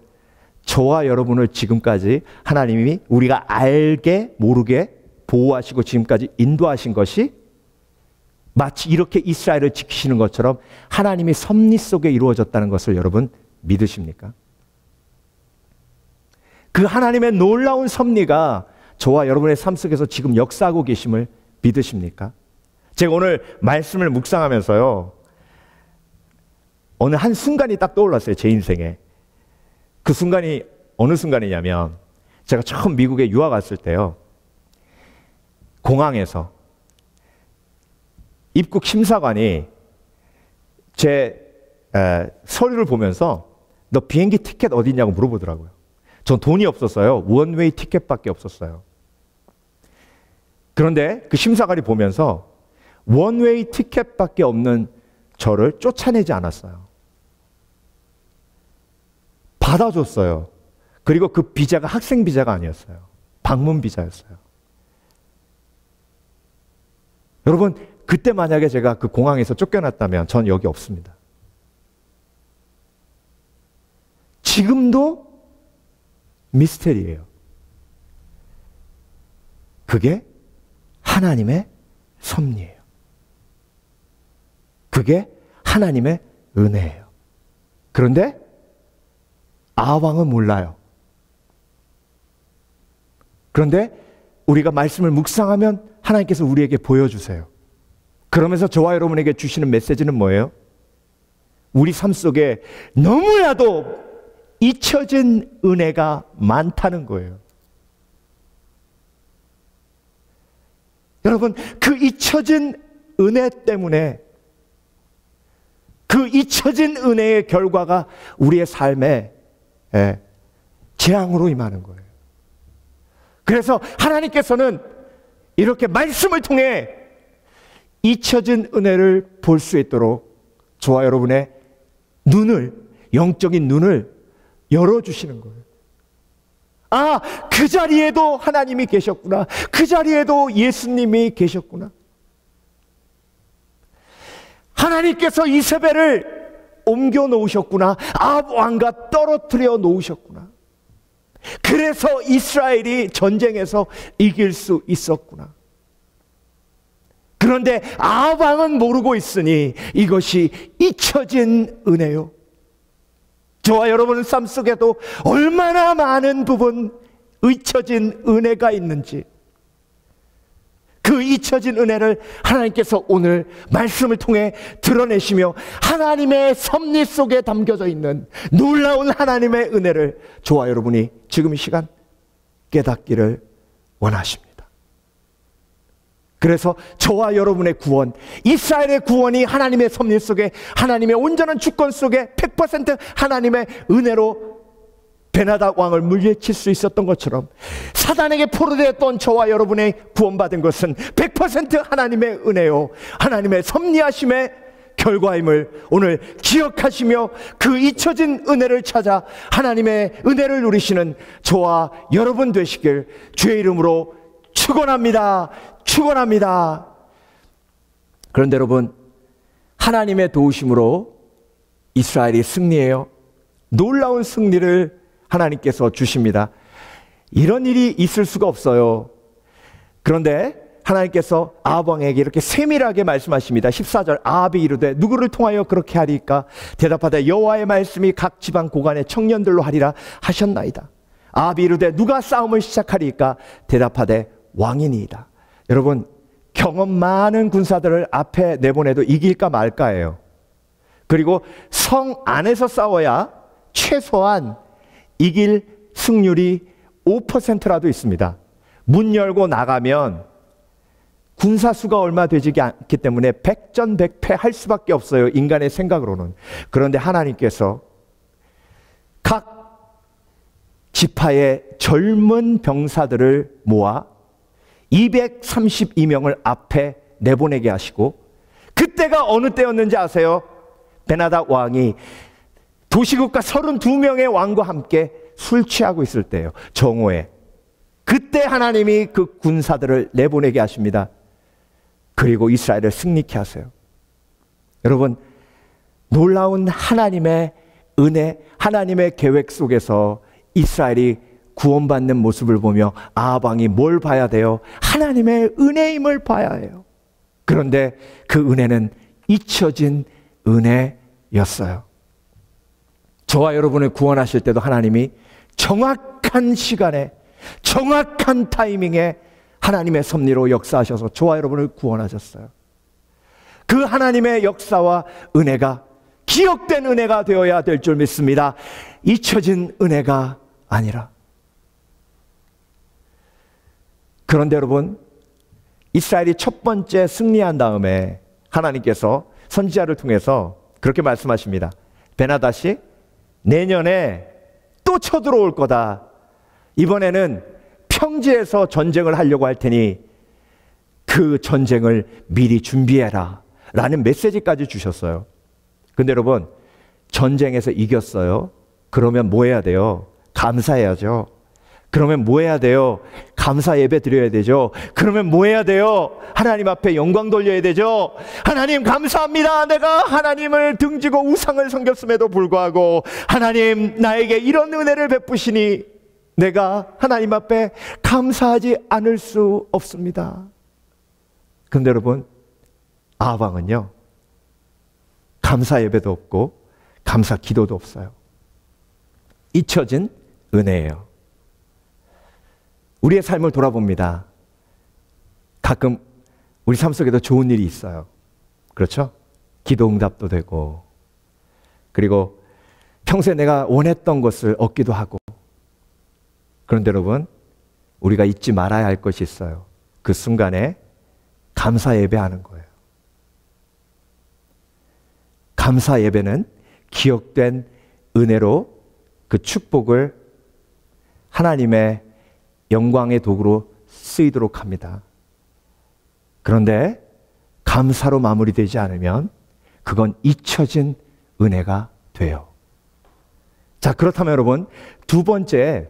저와 여러분을 지금까지 하나님이 우리가 알게 모르게 보호하시고 지금까지 인도하신 것이 마치 이렇게 이스라엘을 지키시는 것처럼 하나님이 섭리 속에 이루어졌다는 것을 여러분 믿으십니까? 그 하나님의 놀라운 섭리가 저와 여러분의 삶 속에서 지금 역사하고 계심을 믿으십니까? 제가 오늘 말씀을 묵상하면서요, 어느 한 순간이 딱 떠올랐어요. 제 인생에. 그 순간이 어느 순간이냐면, 제가 처음 미국에 유학 왔을 때요, 공항에서 입국 심사관이 제 서류를 보면서 너 비행기 티켓 어디 있냐고 물어보더라고요. 전 돈이 없었어요. 원웨이 티켓밖에 없었어요. 그런데 그 심사관이 보면서 원웨이 티켓밖에 없는 저를 쫓아내지 않았어요. 받아줬어요. 그리고 그 비자가 학생 비자가 아니었어요. 방문 비자였어요. 여러분, 그때 만약에 제가 그 공항에서 쫓겨났다면 전 여기 없습니다. 지금도 미스테리예요. 그게 하나님의 섭리예요. 그게 하나님의 은혜예요. 그런데 아합왕은 몰라요. 그런데 우리가 말씀을 묵상하면 하나님께서 우리에게 보여주세요. 그러면서 저와 여러분에게 주시는 메시지는 뭐예요? 우리 삶 속에 너무나도 잊혀진 은혜가 많다는 거예요. 여러분, 그 잊혀진 은혜 때문에, 그 잊혀진 은혜의 결과가 우리의 삶에 재앙으로 임하는 거예요. 그래서 하나님께서는 이렇게 말씀을 통해 잊혀진 은혜를 볼 수 있도록 저와 여러분의 눈을, 영적인 눈을 열어주시는 거예요. 아, 그 자리에도 하나님이 계셨구나. 그 자리에도 예수님이 계셨구나. 하나님께서 이세벨을 옮겨 놓으셨구나. 아합 왕과 떨어뜨려 놓으셨구나. 그래서 이스라엘이 전쟁에서 이길 수 있었구나. 그런데 아합 왕은 모르고 있으니 이것이 잊혀진 은혜요. 저와 여러분의 삶 속에도 얼마나 많은 부분 잊혀진 은혜가 있는지, 그 잊혀진 은혜를 하나님께서 오늘 말씀을 통해 드러내시며 하나님의 섭리 속에 담겨져 있는 놀라운 하나님의 은혜를 저와 여러분이 지금 이 시간 깨닫기를 원하십니다. 그래서 저와 여러분의 구원, 이스라엘의 구원이 하나님의 섭리 속에, 하나님의 온전한 주권 속에 100% 하나님의 은혜로 베나닥 왕을 물리칠 수 있었던 것처럼 사단에게 포로되었던 저와 여러분의 구원받은 것은 100% 하나님의 은혜요, 하나님의 섭리하심의 결과임을 오늘 기억하시며 그 잊혀진 은혜를 찾아 하나님의 은혜를 누리시는 저와 여러분 되시길 주의 이름으로 축원합니다. 축원합니다. 그런데 여러분, 하나님의 도우심으로 이스라엘이 승리해요. 놀라운 승리를 하나님께서 주십니다. 이런 일이 있을 수가 없어요. 그런데 하나님께서 아합 왕에게 이렇게 세밀하게 말씀하십니다. 14절, 아합이 이르되 누구를 통하여 그렇게 하리까? 대답하되 여호와의 말씀이 각 지방 고관의 청년들로 하리라 하셨나이다. 아합이 이르되 누가 싸움을 시작하리까? 대답하되 왕이니이다. 여러분, 경험 많은 군사들을 앞에 내보내도 이길까 말까예요. 그리고 성 안에서 싸워야 최소한 이길 승률이 5%라도 있습니다. 문 열고 나가면 군사 수가 얼마 되지 않기 때문에 백전백패 할 수밖에 없어요. 인간의 생각으로는. 그런데 하나님께서 각 지파의 젊은 병사들을 모아 232명을 앞에 내보내게 하시고 그때가 어느 때였는지 아세요? 베나닷 왕이 도시국가 32명의 왕과 함께 술 취하고 있을 때예요. 정오에. 그때 하나님이 그 군사들을 내보내게 하십니다. 그리고 이스라엘을 승리케 하세요. 여러분, 놀라운 하나님의 은혜, 하나님의 계획 속에서 이스라엘이 구원받는 모습을 보며 아합 왕이 뭘 봐야 돼요? 하나님의 은혜임을 봐야 해요. 그런데 그 은혜는 잊혀진 은혜였어요. 저와 여러분을 구원하실 때도 하나님이 정확한 시간에, 정확한 타이밍에 하나님의 섭리로 역사하셔서 저와 여러분을 구원하셨어요. 그 하나님의 역사와 은혜가 기억된 은혜가 되어야 될 줄 믿습니다. 잊혀진 은혜가 아니라. 그런데 여러분, 이스라엘이 첫 번째 승리한 다음에 하나님께서 선지자를 통해서 그렇게 말씀하십니다. 베나닷이 내년에 또 쳐들어올 거다. 이번에는 평지에서 전쟁을 하려고 할 테니 그 전쟁을 미리 준비해라 라는 메시지까지 주셨어요. 근데 여러분, 전쟁에서 이겼어요. 그러면 뭐 해야 돼요? 감사해야죠. 그러면 뭐 해야 돼요? 감사 예배 드려야 되죠. 그러면 뭐 해야 돼요? 하나님 앞에 영광 돌려야 되죠. 하나님 감사합니다. 내가 하나님을 등지고 우상을 섬겼음에도 불구하고 하나님 나에게 이런 은혜를 베푸시니 내가 하나님 앞에 감사하지 않을 수 없습니다. 그런데 여러분, 아합 왕은요, 감사 예배도 없고 감사 기도도 없어요. 잊혀진 은혜예요. 우리의 삶을 돌아봅니다. 가끔 우리 삶 속에도 좋은 일이 있어요. 그렇죠? 기도 응답도 되고, 그리고 평소에 내가 원했던 것을 얻기도 하고. 그런데 여러분, 우리가 잊지 말아야 할 것이 있어요. 그 순간에 감사 예배하는 거예요. 감사 예배는 기억된 은혜로 그 축복을 하나님의 영광의 도구로 쓰이도록 합니다. 그런데 감사로 마무리되지 않으면 그건 잊혀진 은혜가 돼요. 자, 그렇다면 여러분, 두 번째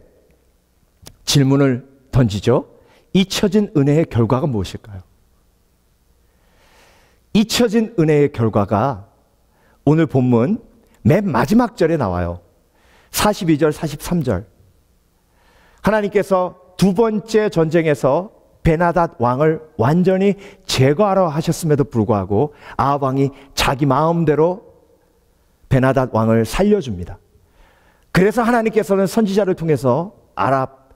질문을 던지죠. 잊혀진 은혜의 결과가 무엇일까요? 잊혀진 은혜의 결과가 오늘 본문 맨 마지막 절에 나와요. 42절, 43절. 하나님께서 두 번째 전쟁에서 베나닷 왕을 완전히 제거하려 하셨음에도 불구하고 아합 왕이 자기 마음대로 베나닷 왕을 살려줍니다. 그래서 하나님께서는 선지자를 통해서 아합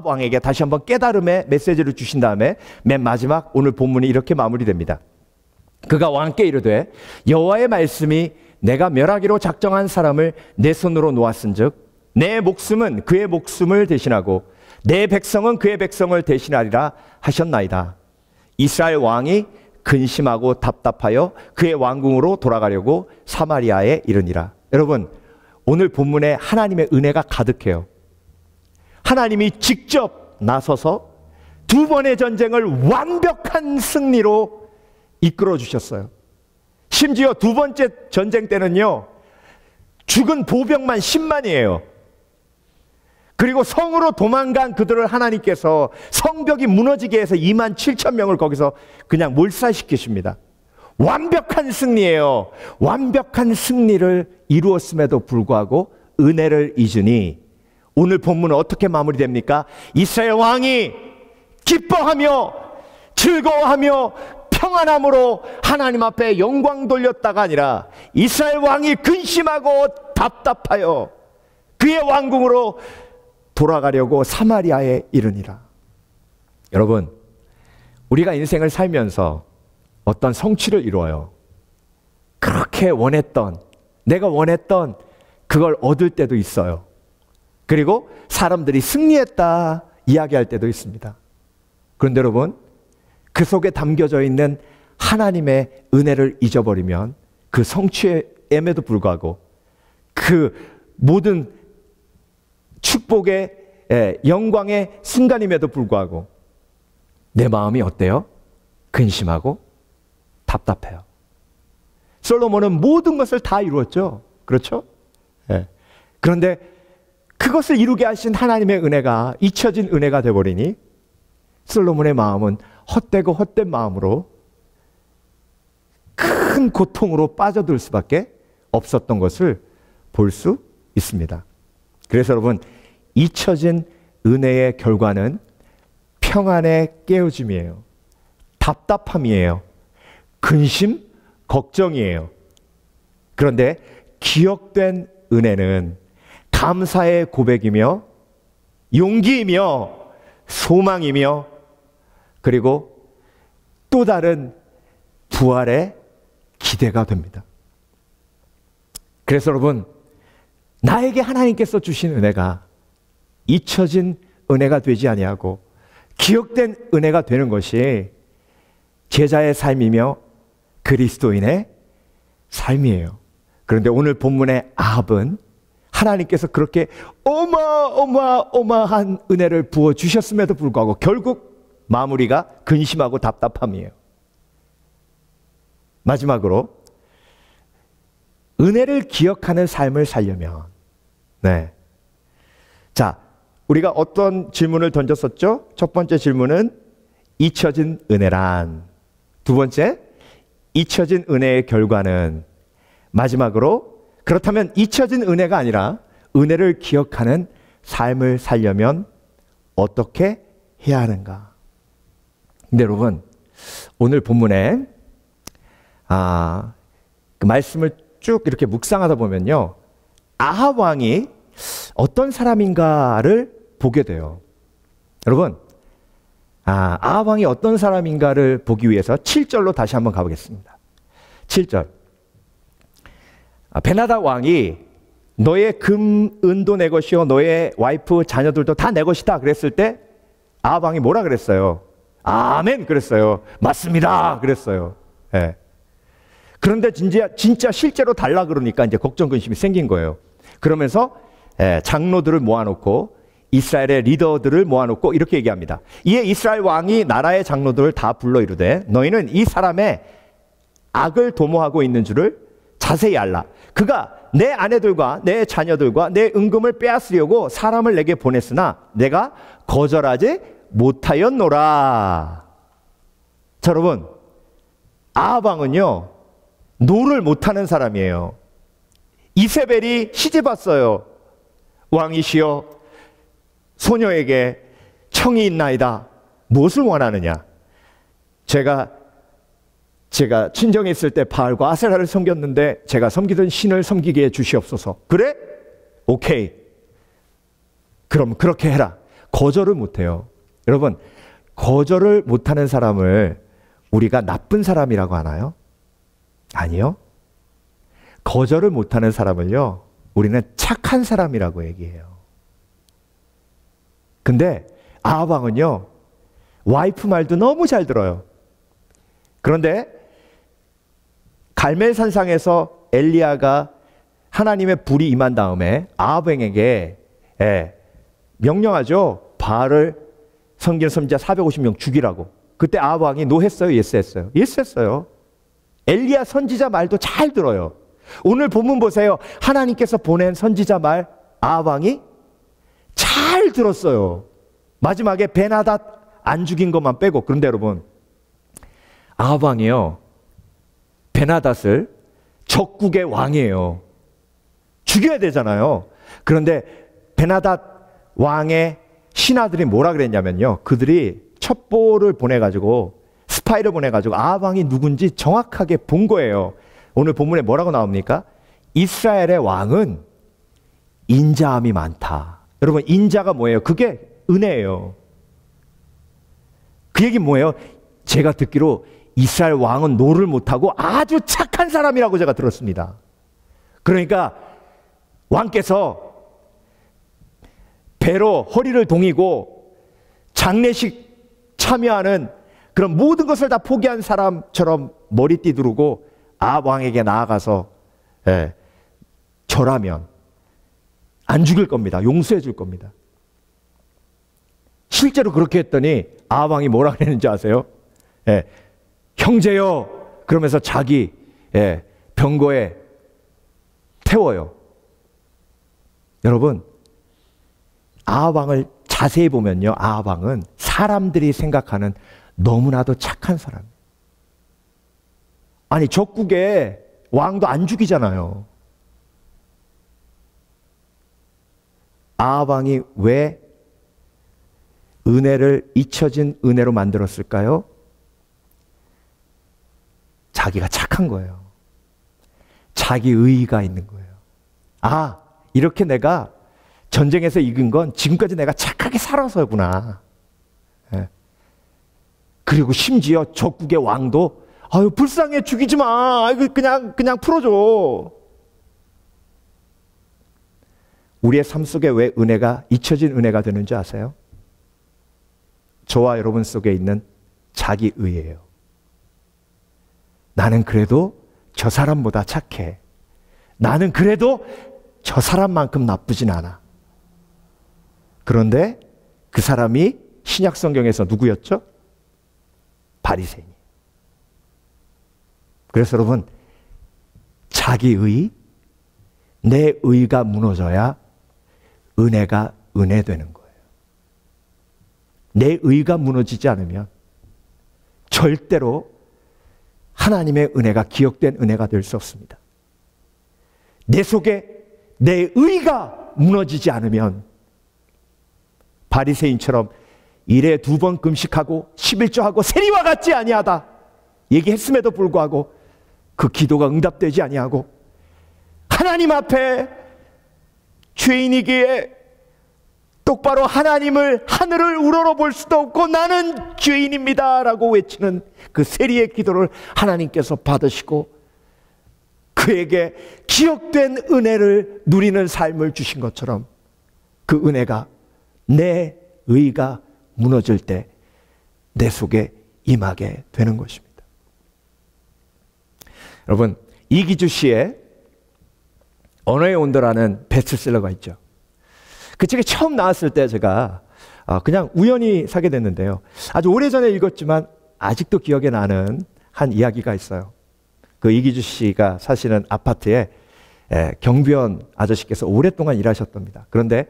왕에게 다시 한번 깨달음의 메시지를 주신 다음에 맨 마지막 오늘 본문이 이렇게 마무리됩니다. 그가 왕께 이르되 여호와의 말씀이 내가 멸하기로 작정한 사람을 내 손으로 놓았은즉 내 목숨은 그의 목숨을 대신하고 내 백성은 그의 백성을 대신하리라 하셨나이다. 이스라엘 왕이 근심하고 답답하여 그의 왕궁으로 돌아가려고 사마리아에 이르니라. 여러분, 오늘 본문에 하나님의 은혜가 가득해요. 하나님이 직접 나서서 두 번의 전쟁을 완벽한 승리로 이끌어 주셨어요. 심지어 두 번째 전쟁 때는요, 죽은 보병만 10만이에요. 그리고 성으로 도망간 그들을 하나님께서 성벽이 무너지게 해서 2만 7천 명을 거기서 그냥 몰살시키십니다. 완벽한 승리예요. 완벽한 승리를 이루었음에도 불구하고 은혜를 잊으니 오늘 본문은 어떻게 마무리됩니까? 이스라엘 왕이 기뻐하며 즐거워하며 평안함으로 하나님 앞에 영광 돌렸다가 아니라 이스라엘 왕이 근심하고 답답하여 그의 왕궁으로 돌아가려고 사마리아에 이르니라. 여러분, 우리가 인생을 살면서 어떤 성취를 이루어요. 그렇게 원했던, 내가 원했던 그걸 얻을 때도 있어요. 그리고 사람들이 승리했다 이야기할 때도 있습니다. 그런데 여러분, 그 속에 담겨져 있는 하나님의 은혜를 잊어버리면 그 성취임에도 불구하고 그 모든 축복의 영광의 순간임에도 불구하고 내 마음이 어때요? 근심하고 답답해요. 솔로몬은 모든 것을 다 이루었죠. 그렇죠? 네. 그런데 그것을 이루게 하신 하나님의 은혜가 잊혀진 은혜가 되어버리니 솔로몬의 마음은 헛되고 헛된 마음으로 큰 고통으로 빠져들 수밖에 없었던 것을 볼 수 있습니다. 그래서 여러분, 잊혀진 은혜의 결과는 평안의 깨어짐이에요. 답답함이에요. 근심, 걱정이에요. 그런데 기억된 은혜는 감사의 고백이며 용기이며 소망이며 그리고 또 다른 부활의 기대가 됩니다. 그래서 여러분, 나에게 하나님께서 주신 은혜가 잊혀진 은혜가 되지 아니하고 기억된 은혜가 되는 것이 제자의 삶이며 그리스도인의 삶이에요. 그런데 오늘 본문의 아합은 하나님께서 그렇게 어마어마한 은혜를 부어주셨음에도 불구하고 결국 마무리가 근심하고 답답함이에요. 마지막으로 은혜를 기억하는 삶을 살려면 자, 우리가 어떤 질문을 던졌었죠? 첫 번째 질문은 잊혀진 은혜란, 두 번째 잊혀진 은혜의 결과는, 마지막으로 그렇다면 잊혀진 은혜가 아니라 은혜를 기억하는 삶을 살려면 어떻게 해야 하는가? 근데 여러분, 오늘 본문에 그 말씀을 쭉 이렇게 묵상하다 보면요, 아합 왕이 어떤 사람인가를 보게 돼요. 여러분, 아합 왕이 어떤 사람인가를 보기 위해서 7절로 다시 한번 가보겠습니다. 7절. 베나다 왕이 너의 금, 은도 내 것이요 너의 와이프, 자녀들도 다 내 것이다 그랬을 때 아합 왕이 뭐라 그랬어요? 아멘 그랬어요. 맞습니다 그랬어요. 네. 그런데 진짜 실제로 달라 그러니까 이제 걱정 근심이 생긴 거예요. 그러면서 장로들을 모아놓고 이스라엘의 리더들을 모아놓고 이렇게 얘기합니다. 이에 이스라엘 왕이 나라의 장로들을 다 불러 이르되 너희는 이 사람의 악을 도모하고 있는 줄을 자세히 알라. 그가 내 아내들과 내 자녀들과 내 은금을 빼앗으려고 사람을 내게 보냈으나 내가 거절하지 못하였노라. 자, 여러분, 아합 왕은요 노를 못하는 사람이에요. 이세벨이 시집 왔어요. 왕이시여 소녀에게 청이 있나이다. 무엇을 원하느냐? 제가 친정에 있을 때 바알과 아세라를 섬겼는데 제가 섬기던 신을 섬기게 해 주시옵소서. 그래? 오케이. 그럼 그렇게 해라. 거절을 못해요. 여러분, 거절을 못하는 사람을 우리가 나쁜 사람이라고 하나요? 아니요. 거절을 못하는 사람을요 우리는 착한 사람이라고 얘기해요. 근데 아합 왕은요 와이프 말도 너무 잘 들어요. 그런데 갈멜산상에서 엘리야가 하나님의 불이 임한 다음에 아합 왕에게 명령하죠. 바알을 섬기는 선지자 450명 죽이라고. 그때 아합 왕이 노했어요? 예스했어요? 예스했어요. 엘리야 선지자 말도 잘 들어요. 오늘 본문 보세요. 하나님께서 보낸 선지자 말 아합 왕이 잘 들었어요. 마지막에 베나닷 안 죽인 것만 빼고. 그런데 여러분, 아합 왕이요 베나닷을 적국의 왕이에요. 죽여야 되잖아요. 그런데 베나닷 왕의 신하들이 뭐라 그랬냐면요, 그들이 첩보를 보내가지고 스파이를 보내가지고 아합 왕이 누군지 정확하게 본 거예요. 오늘 본문에 뭐라고 나옵니까? 이스라엘의 왕은 인자함이 많다. 여러분, 인자가 뭐예요? 그게 은혜예요. 그 얘기는 뭐예요? 제가 듣기로 이스라엘 왕은 노를 못하고 아주 착한 사람이라고 제가 들었습니다. 그러니까 왕께서 배로 허리를 동이고 장례식 참여하는 그런 모든 것을 다 포기한 사람처럼 머리띠 두르고 아합 왕에게 나아가서 절하면 안 죽일 겁니다. 용서해 줄 겁니다. 실제로 그렇게 했더니 아합 왕이 뭐라 그랬는지 아세요? 형제여, 그러면서 자기 병거에 태워요. 여러분, 아합왕을 자세히 보면요, 아합왕은 사람들이 생각하는 너무나도 착한 사람. 아니, 적국에 왕도 안 죽이잖아요. 아합왕이 왜 은혜를 잊혀진 은혜로 만들었을까요? 자기가 착한 거예요. 자기 의의가 있는 거예요. 아, 이렇게 내가 전쟁에서 이긴 건 지금까지 내가 착하게 살아서구나. 예. 그리고 심지어 적국의 왕도 아유, 불쌍해, 죽이지 마. 그냥 풀어줘. 우리의 삶 속에 왜 은혜가 잊혀진 은혜가 되는지 아세요? 저와 여러분 속에 있는 자기 의예요. 나는 그래도 저 사람보다 착해. 나는 그래도 저 사람만큼 나쁘진 않아. 그런데 그 사람이 신약 성경에서 누구였죠? 바리새인. 그래서 여러분, 자기의, 내 의가 무너져야 은혜가 은혜되는 거예요. 내 의가 무너지지 않으면 절대로 하나님의 은혜가 기억된 은혜가 될 수 없습니다. 내 속에 내 의가 무너지지 않으면 바리새인처럼 일에 2번 금식하고 11조하고 세리와 같지 아니하다 얘기했음에도 불구하고 그 기도가 응답되지 아니하고 하나님 앞에 죄인이기에 똑바로 하나님을 하늘을 우러러볼 수도 없고 나는 죄인입니다 라고 외치는 그 세리의 기도를 하나님께서 받으시고 그에게 기억된 은혜를 누리는 삶을 주신 것처럼 그 은혜가 내 의가 무너질 때 내 속에 임하게 되는 것입니다. 여러분, 이기주 씨의 언어의 온도라는 베스트셀러가 있죠. 그 책이 처음 나왔을 때 제가 그냥 우연히 사게 됐는데요. 아주 오래전에 읽었지만 아직도 기억에 나는 한 이야기가 있어요. 그 이기주 씨가 사시는 아파트에 경비원 아저씨께서 오랫동안 일하셨답니다. 그런데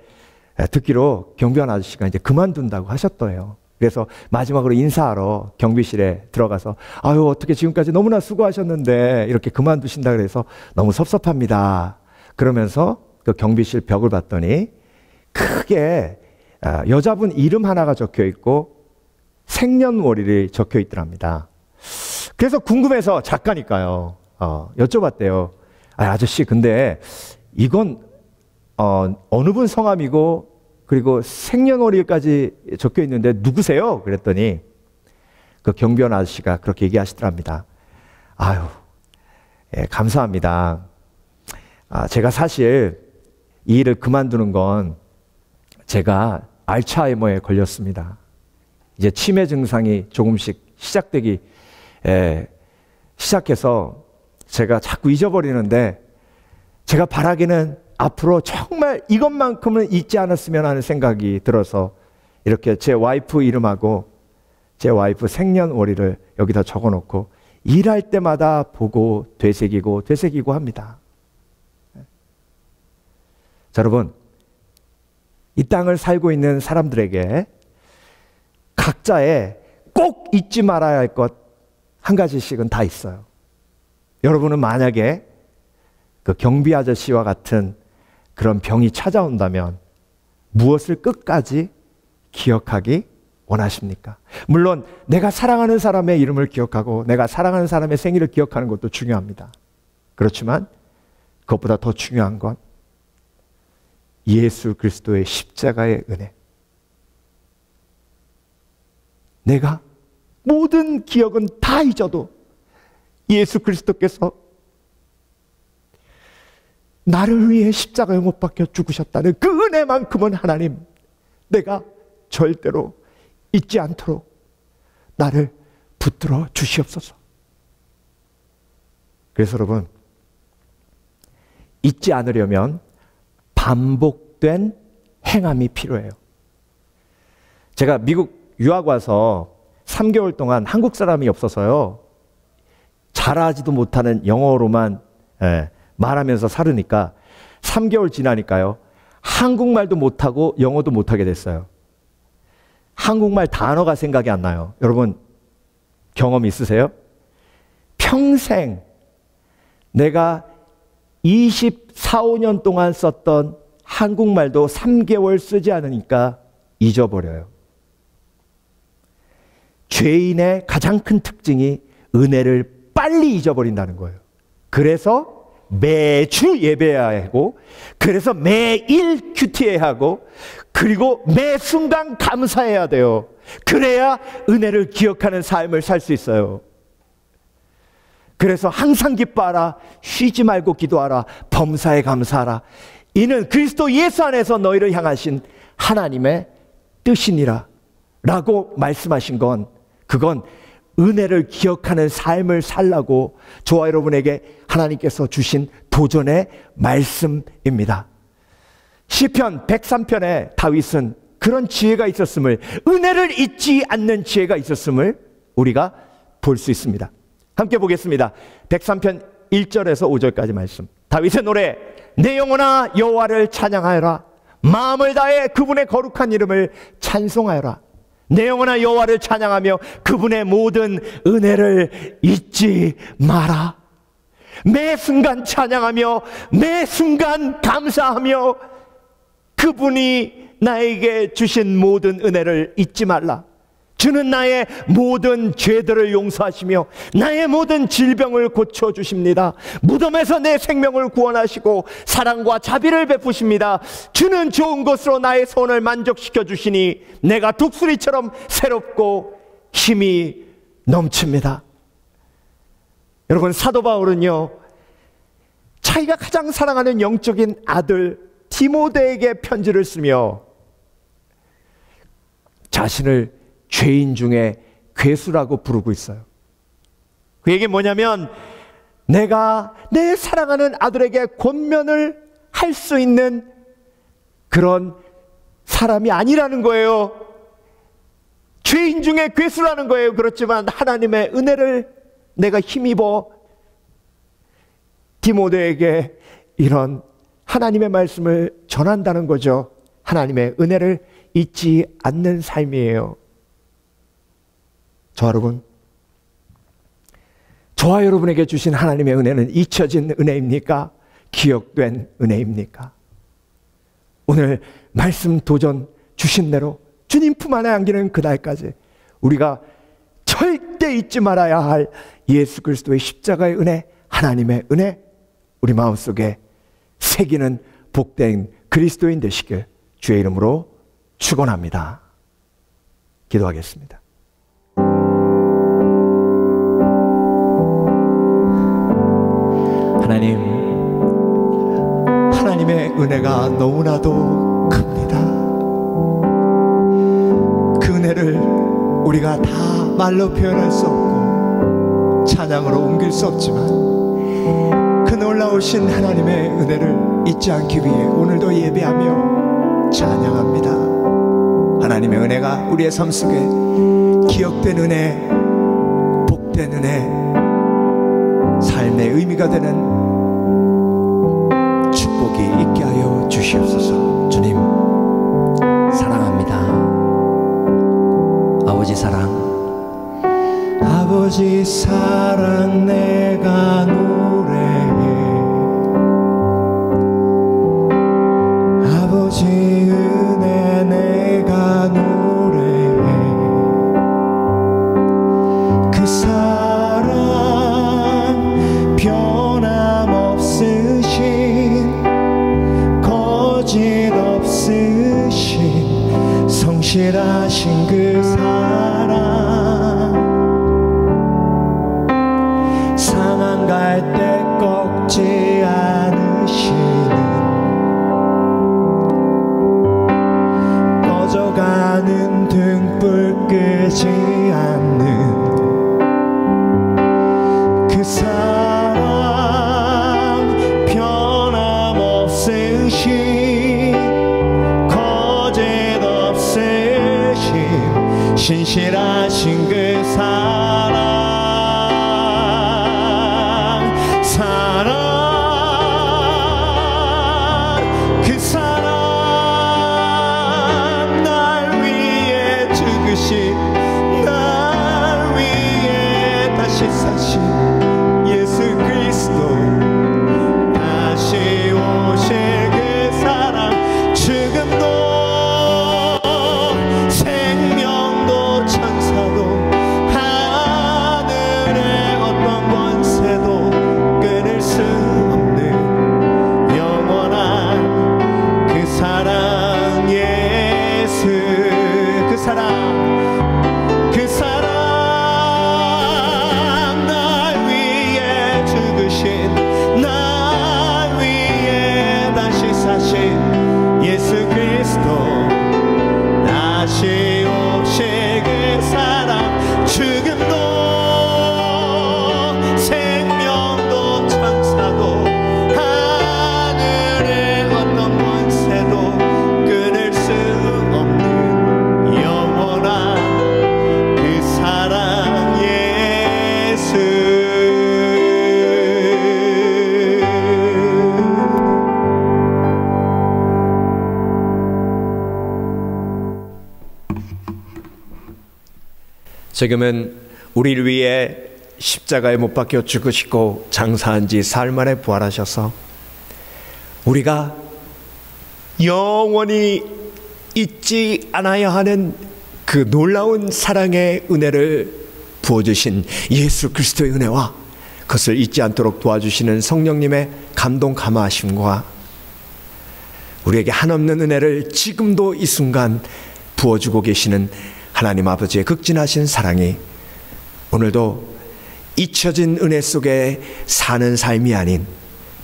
듣기로 경비원 아저씨가 이제 그만둔다고 하셨대요. 그래서 마지막으로 인사하러 경비실에 들어가서 아유, 어떻게 지금까지 너무나 수고하셨는데 이렇게 그만두신다 그래서 너무 섭섭합니다. 그러면서 그 경비실 벽을 봤더니 크게 여자분 이름 하나가 적혀 있고 생년월일이 적혀 있더랍니다. 그래서 궁금해서 작가니까요. 여쭤봤대요. 아저씨, 근데 이건 어느 분 성함이고 그리고 생년월일까지 적혀 있는데 누구세요? 그랬더니 그 경비원 아저씨가 그렇게 얘기하시더랍니다. 아유, 감사합니다. 제가 사실 이 일을 그만두는 건 제가 알츠하이머에 걸렸습니다. 이제 치매 증상이 조금씩 시작해서 제가 자꾸 잊어버리는데 제가 바라기는 앞으로 정말 이것만큼은 잊지 않았으면 하는 생각이 들어서 이렇게 제 와이프 이름하고 제 와이프 생년월일을 여기다 적어놓고 일할 때마다 보고 되새기고 합니다. 자, 여러분, 이 땅을 살고 있는 사람들에게 각자의 꼭 잊지 말아야 할 것 한 가지씩은 다 있어요. 여러분은 만약에 그 경비 아저씨와 같은 그런 병이 찾아온다면 무엇을 끝까지 기억하기 원하십니까? 물론 내가 사랑하는 사람의 이름을 기억하고 내가 사랑하는 사람의 생일을 기억하는 것도 중요합니다. 그렇지만 그것보다 더 중요한 건 예수 그리스도의 십자가의 은혜. 내가 모든 기억은 다 잊어도 예수 그리스도께서 나를 위해 십자가에 못 박혀 죽으셨다는 그 은혜만큼은 하나님, 내가 절대로 잊지 않도록 나를 붙들어 주시옵소서. 그래서 여러분, 잊지 않으려면 반복된 행함이 필요해요. 제가 미국 유학 와서 3개월 동안 한국 사람이 없어서요, 잘하지도 못하는 영어로만 말하면서 살으니까 3개월 지나니까요, 한국말도 못하고 영어도 못하게 됐어요. 한국말 단어가 생각이 안 나요. 여러분 경험 있으세요? 평생 내가 24, 5년 동안 썼던 한국말도 3개월 쓰지 않으니까 잊어버려요. 죄인의 가장 큰 특징이 은혜를 빨리 잊어버린다는 거예요. 그래서 매주 예배해야 하고, 그래서 매일 큐티해야 하고, 그리고 매 순간 감사해야 돼요. 그래야 은혜를 기억하는 삶을 살 수 있어요. 그래서 항상 기뻐하라, 쉬지 말고 기도하라, 범사에 감사하라. 이는 그리스도 예수 안에서 너희를 향하신 하나님의 뜻이니라 라고 말씀하신 건, 그건 은혜를 기억하는 삶을 살라고 저와 여러분에게 하나님께서 주신 도전의 말씀입니다. 시편 103편에 다윗은 그런 지혜가 있었음을, 은혜를 잊지 않는 지혜가 있었음을 우리가 볼 수 있습니다. 함께 보겠습니다. 103편 1절에서 5절까지 말씀. 다윗의 노래. 내 영혼아 여호와를 찬양하여라. 마음을 다해 그분의 거룩한 이름을 찬송하여라. 내 영혼아 여호와를 찬양하며 그분의 모든 은혜를 잊지 마라. 매 순간 찬양하며 매 순간 감사하며 그분이 나에게 주신 모든 은혜를 잊지 말라. 주는 나의 모든 죄들을 용서하시며 나의 모든 질병을 고쳐주십니다. 무덤에서 내 생명을 구원하시고 사랑과 자비를 베푸십니다. 주는 좋은 것으로 나의 소원을 만족시켜 주시니 내가 독수리처럼 새롭고 힘이 넘칩니다. 여러분, 사도 바울은요, 자기가 가장 사랑하는 영적인 아들 디모데에게 편지를 쓰며 자신을 죄인 중에 괴수라고 부르고 있어요. 그 얘기 뭐냐면, 내가 내 사랑하는 아들에게 권면을 할 수 있는 그런 사람이 아니라는 거예요. 죄인 중에 괴수라는 거예요. 그렇지만 하나님의 은혜를 내가 힘입어 디모데에게 이런 하나님의 말씀을 전한다는 거죠. 하나님의 은혜를 잊지 않는 삶이에요. 저와 여러분에게 주신 하나님의 은혜는 잊혀진 은혜입니까? 기억된 은혜입니까? 오늘 말씀 도전 주신 대로 주님 품 안에 안기는 그날까지 우리가 절대 잊지 말아야 할 예수 그리스도의 십자가의 은혜, 하나님의 은혜, 우리 마음속에 새기는 복된 그리스도인 되시길 주의 이름으로 축원합니다. 기도하겠습니다. 하나님, 하나님의 은혜가 너무나도 큽니다. 그 은혜를 우리가 다 말로 표현할 수 없고 찬양으로 옮길 수 없지만 그 놀라우신 하나님의 은혜를 잊지 않기 위해 오늘도 예배하며 찬양합니다. 하나님의 은혜가 우리의 삶 속에 기억된 은혜, 복된 은혜, 삶의 의미가 되는 축복이 있게 하여 주시옵소서. 주님 사랑합니다. 아버지 사랑, 아버지 사랑 내가 노래해. 아버지 은혜 내가 노래해. 그 사랑 변함없으신 거짓 없으신 성실하신 그 사랑, 상한 갈 때 꺾지 않으시는, 꺼져가는 등불 끄지 않는 그 사랑, 변함없으신 거짓 없으신 신실하신 그 사랑, 지금은 우리를 위해 십자가에 못 박혀 죽으시고 장사한 지 사흘 만에 부활하셔서 우리가 영원히 잊지 않아야 하는 그 놀라운 사랑의 은혜를 부어주신 예수 그리스도의 은혜와 그것을 잊지 않도록 도와주시는 성령님의 감동 감화하심과 우리에게 한없는 은혜를 지금도 이 순간 부어주고 계시는 하나님 아버지의 극진하신 사랑이 오늘도 잊혀진 은혜 속에 사는 삶이 아닌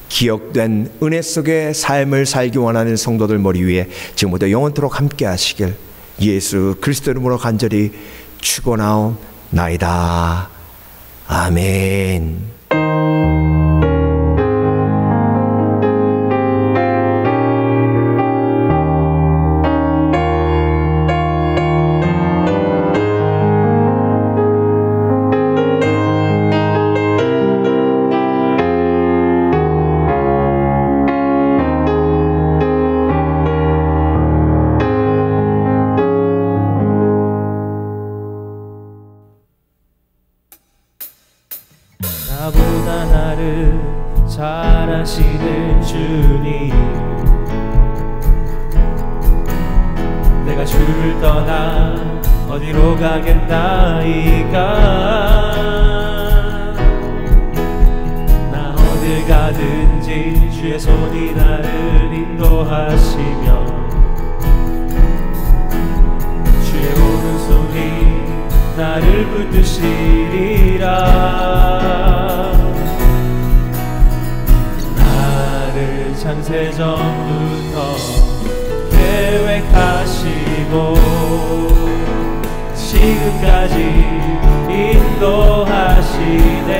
기억된 은혜 속의 삶을 살기 원하는 성도들 머리 위에 지금부터 영원토록 함께 하시길 예수 그리스도 이름으로 간절히 축원하옵나이다. 아멘. 나보다 나를 잘 아시는 주님, 내가 주를 떠나 어디로 가겠나이까. 나 어딜 가든지 주의 손이 나를 인도하시며 주의 오른손이 나를 붙드시리라. 나를 창세전부터 계획하시고 지금까지 인도하시네.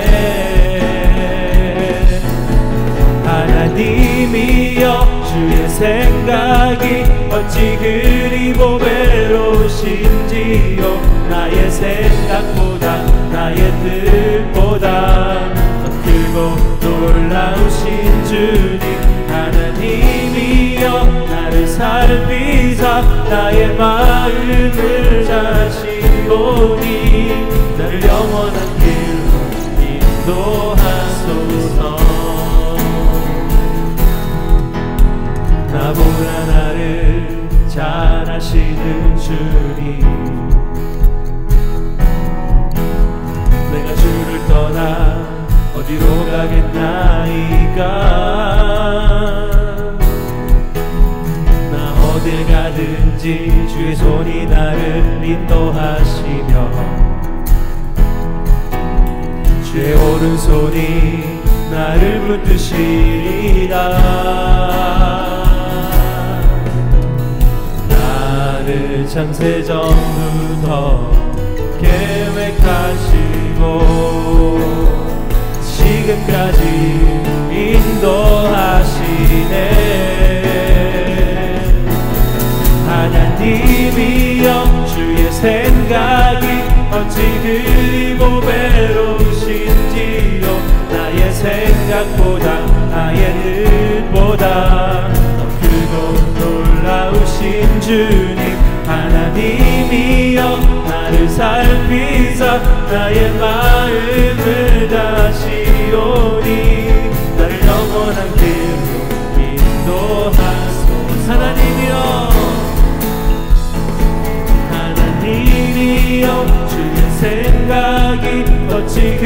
하나님이여 주의 생각이 어찌 그리 보배로우신지요. 나의 생각보다 나의 뜻보다 더 크고 놀라우신 주님, 하나님이여 나를 살피사 나의 마음을 자시오니 나를 영원한 길로 인도하소서. 나보다 나를 잘 아시는 주님, 내가 주를 떠나 어디로 가겠나이까. 나 어딜 가든지 주의 손이 나를 인도하시며 주의 오른손이 나를 붙드시리라. 나를 창세전부터 계획하시고 지금까지 인도하시네. 하나님이여 주의 생각이 어찌 그리 보배로우신지요. 나의 생각보다 나의 뜻보다 더 크고 놀라우신 주님, 하나님이여 나를 살피사 나의 마음을 다시오니 나를 영원한 길로 인도하소서. 하나님이여 주의 생각이 어찌 그